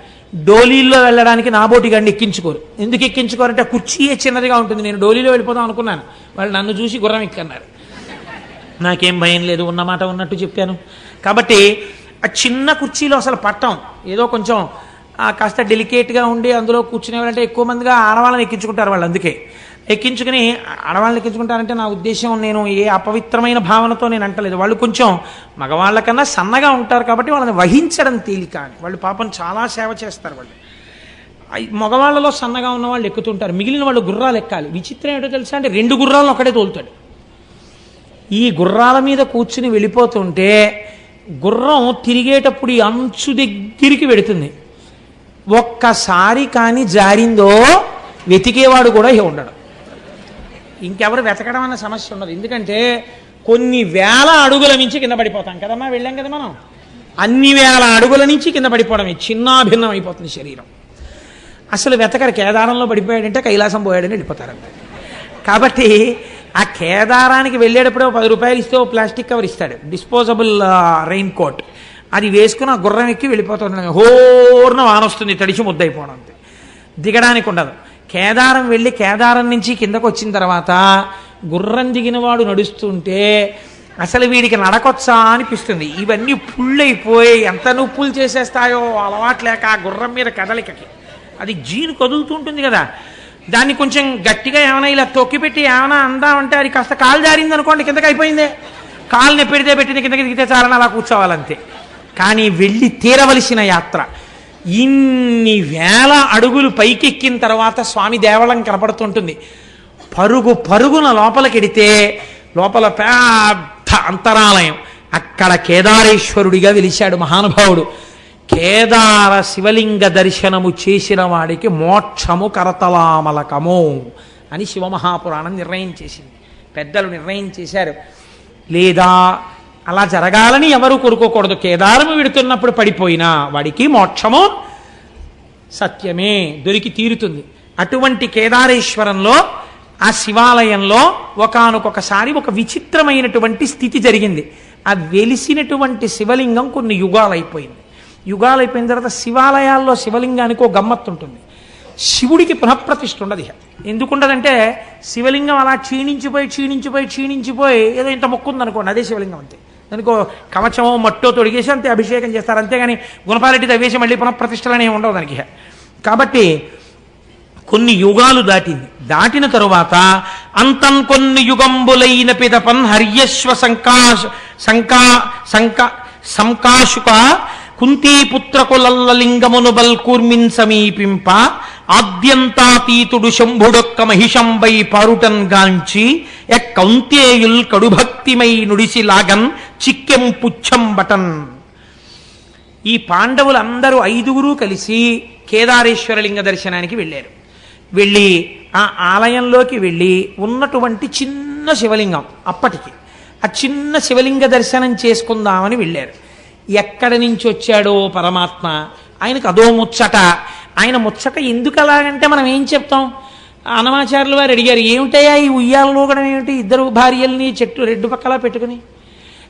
డోలీల్లో వెళ్ళడానికి నాబోటి గండి ఎక్కించుకోరు. ఎందుకు ఎక్కించుకోరంటే కుర్చీయే చిన్నదిగా ఉంటుంది. నేను డోలీలో వెళ్ళిపోదాం అనుకున్నాను, వాళ్ళు నన్ను చూసి గుర్రం ఎక్కన్నారు. నాకేం భయం లేదు, ఉన్నమాట ఉన్నట్టు చెప్పాను. కాబట్టి ఆ చిన్న కుర్చీలో అసలు పట్టం, ఏదో కొంచెం కాస్త డెలికేట్గా ఉండి అందులో కూర్చునే వాళ్ళంటే ఎక్కువ మందిగా ఆడవాళ్ళని ఎక్కించుకుంటారు. వాళ్ళు అందుకే ఎక్కించుకుని ఆడవాళ్ళని ఎక్కించుకుంటారంటే నా ఉద్దేశం నేను ఏ అపవిత్రమైన భావనతో నేను అంటలేదు. వాళ్ళు కొంచెం మగవాళ్ళకన్నా సన్నగా ఉంటారు కాబట్టి వాళ్ళని వహించడం తేలిక. వాళ్ళు పాపం చాలా సేవ చేస్తారు. వాళ్ళు మగవాళ్ళలో సన్నగా ఉన్న వాళ్ళు ఎక్కుతుంటారు, మిగిలిన వాళ్ళు గుర్రాలు ఎక్కాలి. విచిత్రం ఏంటో తెలుసా అంటే 2 గుర్రాలను ఒకటే తోలుతాడు. ఈ గుర్రాల మీద కూర్చుని వెళ్ళిపోతుంటే గుర్రం తిరిగేటప్పుడు ఈ అంచు దగ్గరికి వెడుతుంది. ఒక్కసారి కానీ జారిందో వెతికేవాడు కూడా ఉండడు. ఇంకెవరు వెతకడం అన్న సమస్య ఉండదు. ఎందుకంటే కొన్ని వేల అడుగుల నుంచి కింద పడిపోతాం కదమ్మా, వెళ్ళాం కదా మనం. అన్ని వేల అడుగుల నుంచి కింద పడిపోవడమే, చిన్నాభిన్నం అయిపోతుంది శరీరం. అసలు వెతకరు. కేదారంలో పడిపోయాడంటే కైలాసం పోయాడని వెళ్ళిపోతారంట. కాబట్టి ఆ కేదారానికి వెళ్ళేటప్పుడు 10 రూపాయలు ఇస్తే ఓ ప్లాస్టిక్ కవర్ ఇస్తాడు, డిస్పోజబుల్ రెయిన్ కోట్. అది వేసుకుని ఆ గుర్రం ఎక్కి వెళ్ళిపోతుంది. హోర్న వాన వస్తుంది, తడిచి ముద్దయిపోవడం అంతే, దిగడానికి ఉండదు. కేదారం వెళ్ళి కేదారం నుంచి కిందకు వచ్చిన తర్వాత గుర్రం దిగినవాడు నడుస్తుంటే అసలు వీడికి నడకొచ్చా అనిపిస్తుంది. ఇవన్నీ పుళ్ళైపోయి ఎంత నొప్పులు చేసేస్తాయో అలవాట్లేక ఆ గుర్రం మీద కదలికకి. అది జీను కదులుతుంటుంది కదా, దాన్ని కొంచెం గట్టిగా ఏమైనా ఇలా తొక్కిపెట్టి ఏమైనా అందామంటే అది కాస్త కాలు జారింది అనుకోండి, కిందకి అయిపోయిందే. కాలుని పెడితే పెట్టింది, కిందకి దిగితే చాలని అలా కూర్చోవాలంతే. కానీ వెళ్ళి తీరవలసిన యాత్ర. ఇన్ని వేల అడుగులు పైకెక్కిన తర్వాత స్వామి దేవళం కనపడుతుంటుంది. పరుగున లోపలికెడితే లోపల పెద్ద అంతరాలయం. అక్కడ కేదారేశ్వరుడిగా వెలిశాడు మహానుభావుడు. కేదార శివలింగ దర్శనము చేసిన వాడికి మోక్షము కరతలామలకము అని శివమహాపురాణం నిర్ణయం చేసింది. పెద్దలు నిర్ణయం చేశారు. లేదా అలా జరగాలని ఎవరు కోరుకోకూడదు. కేదారము విడుతున్నప్పుడు పడిపోయినా వాడికి మోక్షము సత్యమే దొరికి తీరుతుంది. అటువంటి కేదారేశ్వరంలో ఆ శివాలయంలో ఒకానొకసారి ఒక విచిత్రమైనటువంటి స్థితి జరిగింది. ఆ వెలిసినటువంటి శివలింగం కొన్ని యుగాలైపోయింది. యుగాలైపోయిన తర్వాత శివాలయాల్లో శివలింగానికి ఒక గమ్మత్తు ఉంటుంది. శివుడికి పునఃప్రతిష్ఠ ఉండదు. ఎందుకుండదంటే శివలింగం అలా క్షీణించిపోయి ఏదో ఇంత మొక్కుంది అనుకోండి, అదే శివలింగం అంతే. దానికో కవచమో మట్టో తొడిగేసి అంతే అభిషేకం చేస్తారు. అంతేగాని గుణపారెడ్డి తవ్వేసి మళ్ళీ పునఃప్రతిష్టలనే ఉండవు దానికి. కాబట్టి కొన్ని యుగాలు దాటిన తరువాత అంతం కొన్ని యుగంబులైన పిదపన్ హర్యశ్వ సంకాశుక కుంతీపుత్రకులల్లలింగమును బల్కూర్మిన్ సమీపింప ఆద్యంతాతీతుడు శంభుడొక్క మహిషంబై పారుటన్ గాంచి కౌంతేయుల్ కడుభక్తిమై నుడిసి లాగన్ చిక్కెం పుచ్చం బటన్. ఈ పాండవులందరూ 5గురు కలిసి కేదారేశ్వరలింగ దర్శనానికి వెళ్ళారు. వెళ్ళి ఆ ఆలయంలోకి వెళ్ళి ఉన్నటువంటి చిన్న శివలింగం, అప్పటికి ఆ చిన్న శివలింగ దర్శనం చేసుకుందామని వెళ్ళారు. ఎక్కడి నుంచి వచ్చాడో పరమాత్మ, ఆయనకు అదో ముచ్చట. ఆయన ముచ్చట ఎందుకు అలాగంటే మనం ఏం చెప్తాం? అన్నమాచార్యులు వారు అడిగారు, ఏమిటయ్యా ఈ ఉయ్యాలలో కూడా ఏమిటి, 2 భార్యల్ని చెట్టు 2 పక్కలా పెట్టుకుని,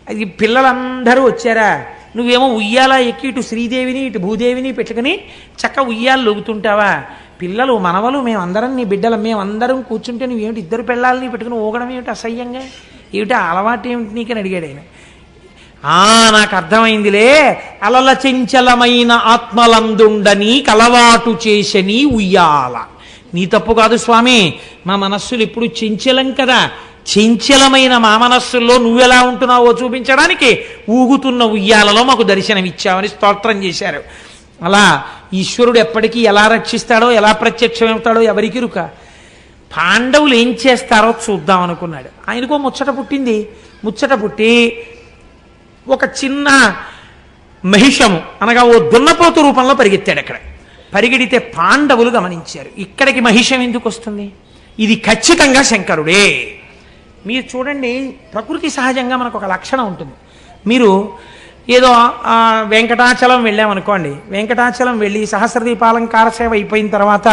అది పిల్లలందరూ వచ్చారా, నువ్వేమో ఉయ్యాల ఎక్కి ఇటు శ్రీదేవిని ఇటు భూదేవిని పెట్టుకుని చక్క ఉయ్యాలు లొగుతుంటావా? పిల్లలు మనవలు మేమందరం నీ బిడ్డలం, మేమందరం కూర్చుంటే నువ్వేమిటి 2 పిల్లల్ని పెట్టుకుని ఊగడం ఏమిటి అసహ్యంగా, ఏమిటి అలవాటు ఏమిటి నీకని అడిగాడు ఆయన. నాకు అర్థమైందిలే, అలల చెంచలమైన ఆత్మలందుండని కలవాటు చేసని ఉయ్యాల. నీ తప్పు కాదు స్వామి, మా మనస్సులు ఎప్పుడు చెంచలం కదా, చెంచలమైన మా మనస్సుల్లో నువ్వెలా ఉంటున్నావో చూపించడానికి ఊగుతున్న ఉయ్యాలలో మాకు దర్శనమిచ్చావని స్తోత్రం చేశారు. అలా ఈశ్వరుడు ఎప్పటికీ ఎలా రక్షిస్తాడో ఎలా ప్రత్యక్షమవుతాడో ఎవరికి రుక. పాండవులు ఏం చేస్తారో చూద్దాం అనుకున్నాడు. ఆయనకో ముచ్చట పుట్టింది. ముచ్చట పుట్టి ఒక చిన్న మహిషము అనగా ఓ దున్నపోతు రూపంలో పరిగెత్తాడు. అక్కడ పరిగెడితే పాండవులు గమనించారు, ఇక్కడికి మహిషం ఎందుకు వస్తుంది, ఇది ఖచ్చితంగా శంకరుడే. మీరు చూడండి, ప్రకృతి సహజంగా మనకు ఒక లక్షణం ఉంటుంది. మీరు ఏదో వెంకటాచలం వెళ్ళామనుకోండి, వెంకటాచలం వెళ్ళి సహస్రదీపాలంకార సేవ అయిపోయిన తర్వాత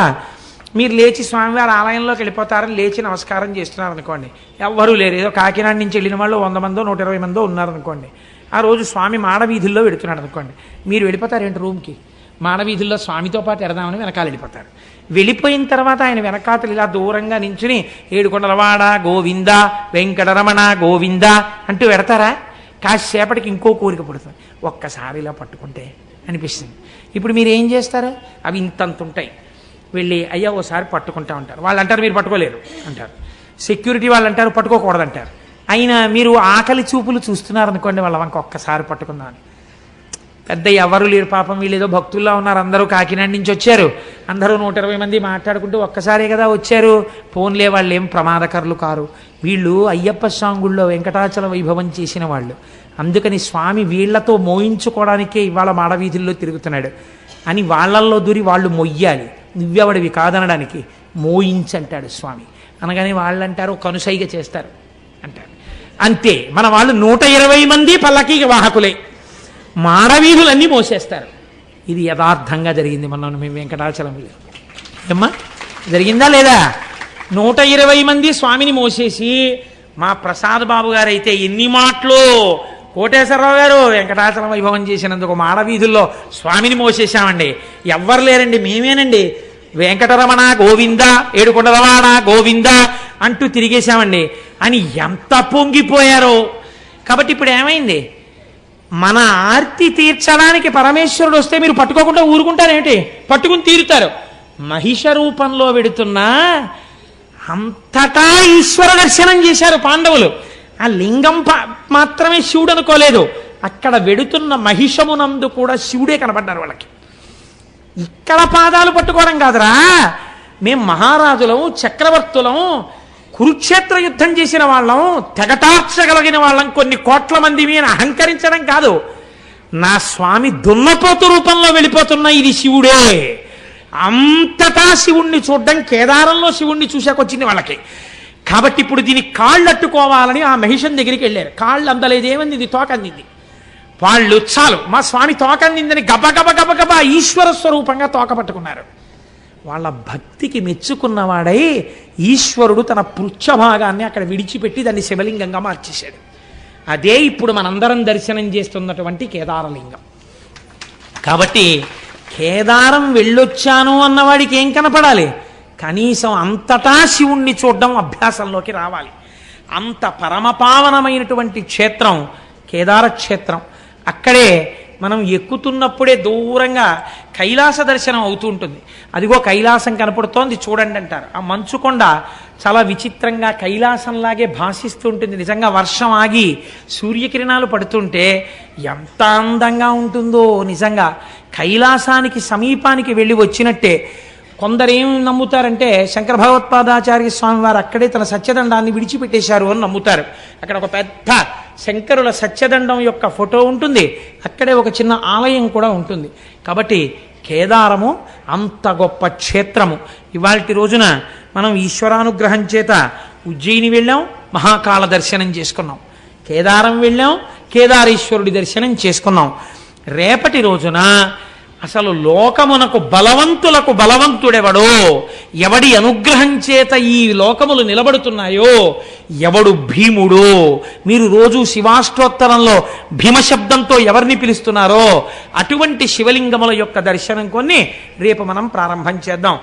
మీరు లేచి స్వామివారి ఆలయంలోకి వెళ్ళిపోతారని లేచి నమస్కారం చేస్తున్నారు అనుకోండి, ఎవ్వరూ లేరు, ఏదో కాకినాడ నుంచి వెళ్ళిన వాళ్ళు 100 మందో 120 మందో ఉన్నారనుకోండి. ఆ రోజు స్వామి మాడవీధుల్లో వెడుతున్నాడు అనుకోండి, మీరు వెళ్ళిపోతారేంటి రూమ్కి, మాడవీధుల్లో స్వామితో పాటు ఎడదామని వెనకాల వెళ్ళిపోతారు. వెళ్ళిపోయిన తర్వాత ఆయన వెనకాతలు ఇలా దూరంగా నించుని ఏడుకొండలవాడ గోవింద వెంకటరమణ గోవింద అంటూ పెడతారా? కాసేపటికి ఇంకో కోరిక పుడుతుంది, ఒక్కసారి ఇలా పట్టుకుంటే అనిపిస్తుంది. ఇప్పుడు మీరు ఏం చేస్తారు? అవి ఇంతంత ఉంటాయి. వెళ్ళి అయ్యా ఓసారి పట్టుకుంటా ఉంటారు. వాళ్ళు అంటారు మీరు పట్టుకోలేరు అంటారు. సెక్యూరిటీ వాళ్ళు అంటారు పట్టుకోకూడదు అంటారు. అయినా మీరు ఆకలి చూపులు చూస్తున్నారు అనుకోండి, వాళ్ళ వంక ఒక్కసారి పట్టుకుందామని. పెద్ద ఎవరు లేరు పాపం, వీళ్ళు ఏదో భక్తుల్లో ఉన్నారు, అందరూ కాకినాడ నుంచి వచ్చారు, అందరూ 120 మంది మాట్లాడుకుంటూ ఒక్కసారే కదా వచ్చారు, ఫోన్లే, వాళ్ళు ఏం ప్రమాదకరులు కారు, వీళ్ళు అయ్యప్ప స్వామి గుళ్ళో వెంకటాచల వైభవం చేసిన వాళ్ళు, అందుకని స్వామి వీళ్లతో మోయించుకోవడానికే ఇవాళ మాడవీధుల్లో తిరుగుతున్నాడు అని వాళ్ళల్లో దూరి వాళ్ళు మొయ్యాలి, నువ్వెవడివి కాదనడానికి, మోయించంటాడు స్వామి. అనగానే వాళ్ళు అంటారు కనుసైగ చేస్తారు అంటారు. అంతే, మన వాళ్ళు 120 మంది పల్లకీ వాహకులే, మాడవీధులన్నీ మోసేస్తారు. ఇది యథార్థంగా జరిగింది. మనం మేము వెంకటాచలం ఏమ్మా జరిగిందా లేదా? 120 మంది స్వామిని మోసేసి, మా ప్రసాద్ బాబు గారు అయితే ఎన్ని మాటలు, కోటేశ్వరరావు గారు వెంకటాచలం వైభవం చేసినందుకు మాడవీధుల్లో స్వామిని మోసేశామండి, ఎవ్వరు లేరండి మేమేనండి, వెంకటరమణ గోవింద ఏడుకొండలవాడ గోవింద అంటూ తిరిగేశామండి అని ఎంత పొంగిపోయారో. కాబట్టి ఇప్పుడు ఏమైంది? మన ఆర్తి తీర్చడానికి పరమేశ్వరుడు వస్తే మీరు పట్టుకోకుండా ఊరుకుంటారేంటి? పట్టుకుని తీరుతారు. మహిష రూపంలో వెడుతున్నా అంతటా ఈశ్వర దర్శనం చేశారు పాండవులు. ఆ లింగం మాత్రమే శివుడు అనుకోలేదు, అక్కడ వెడుతున్న మహిషమునందు కూడా శివుడే కనబడ్డారు వాళ్ళకి. ఇక్కడ పాదాలు పట్టుకోవడం కాదురా, మేం మహారాజులం చక్రవర్తులం కురుక్షేత్ర యుద్ధం చేసిన వాళ్ళం తెగటార్చగలిగిన వాళ్ళం కొన్ని కోట్ల మంది మీద అహంకరించడం కాదు, నా స్వామి దున్నపోతు రూపంలో వెళ్ళిపోతున్న ఇది శివుడే. అంతటా శివుణ్ణి చూడడం, కేదారంలో శివుణ్ణి చూశాకొచ్చింది వాళ్ళకి. కాబట్టి ఇప్పుడు దీన్ని కాళ్ళు అట్టుకోవాలని ఆ మహిషం దగ్గరికి వెళ్ళారు. కాళ్ళు అందలేదేమంది, ఇది తోక అందింది. వాళ్ళు చాలు మా స్వామి తోక అందిందని గబగబ గబగబా ఈశ్వర స్వరూపంగా తోక పట్టుకున్నారు. వాళ్ళ భక్తికి మెచ్చుకున్నవాడై ఈశ్వరుడు తన పృచ్ఛభాగాన్ని అక్కడ విడిచిపెట్టి దాన్ని శివలింగంగా మార్చేశాడు. అదే ఇప్పుడు మనందరం దర్శనం చేస్తున్నటువంటి కేదారలింగం. కాబట్టి కేదారం వెళ్ళొచ్చాను అన్నవాడికి ఏం కనపడాలి? కనీసం అంతటా శివుణ్ణి చూడడం అభ్యాసంలోకి రావాలి. అంత పరమపావనమైనటువంటి క్షేత్రం కేదార క్షేత్రం. అక్కడే మనం ఎక్కుతున్నప్పుడే దూరంగా కైలాస దర్శనం అవుతూ ఉంటుంది. అదిగో కైలాసం కనపడుతోంది చూడండి అంటారు. ఆ మంచుకొండ చాలా విచిత్రంగా కైలాసంలాగే భాసిస్తూ ఉంటుంది. నిజంగా వర్షం ఆగి సూర్యకిరణాలు పడుతుంటే ఎంత అందంగా ఉంటుందో. నిజంగా కైలాసానికి సమీపానికి వెళ్ళి వచ్చినట్టే. కొందరేం నమ్ముతారంటే శంకర భగవత్పాదాచార్య స్వామి వారు అక్కడే తన సత్యదండాన్ని విడిచిపెట్టేశారు అని నమ్ముతారు. అక్కడ ఒక పెద్ద శంకరుల సత్యదండం యొక్క ఫోటో ఉంటుంది, అక్కడే ఒక చిన్న ఆలయం కూడా ఉంటుంది. కాబట్టి కేదారము అంత గొప్ప క్షేత్రము. ఇవాల్టి రోజున మనం ఈశ్వరానుగ్రహం చేత ఉజ్జయిని వెళ్ళాం, మహాకాళ దర్శనం చేసుకున్నాం. కేదారం వెళ్ళాం, కేదారేశ్వరుడి దర్శనం చేసుకున్నాం. రేపటి రోజున అసలు లోకమునకు బలవంతులకు బలవంతుడెవడో, ఎవడి అనుగ్రహం చేత ఈ లోకములు నిలబడుతున్నాయో, ఎవడు భీముడో, మీరు రోజు శివాష్టోత్తరంలో భీమశబ్దంతో ఎవరిని పిలుస్తున్నారో అటువంటి శివలింగముల యొక్క దర్శనం కొన్ని రేపు మనం ప్రారంభం చేద్దాం.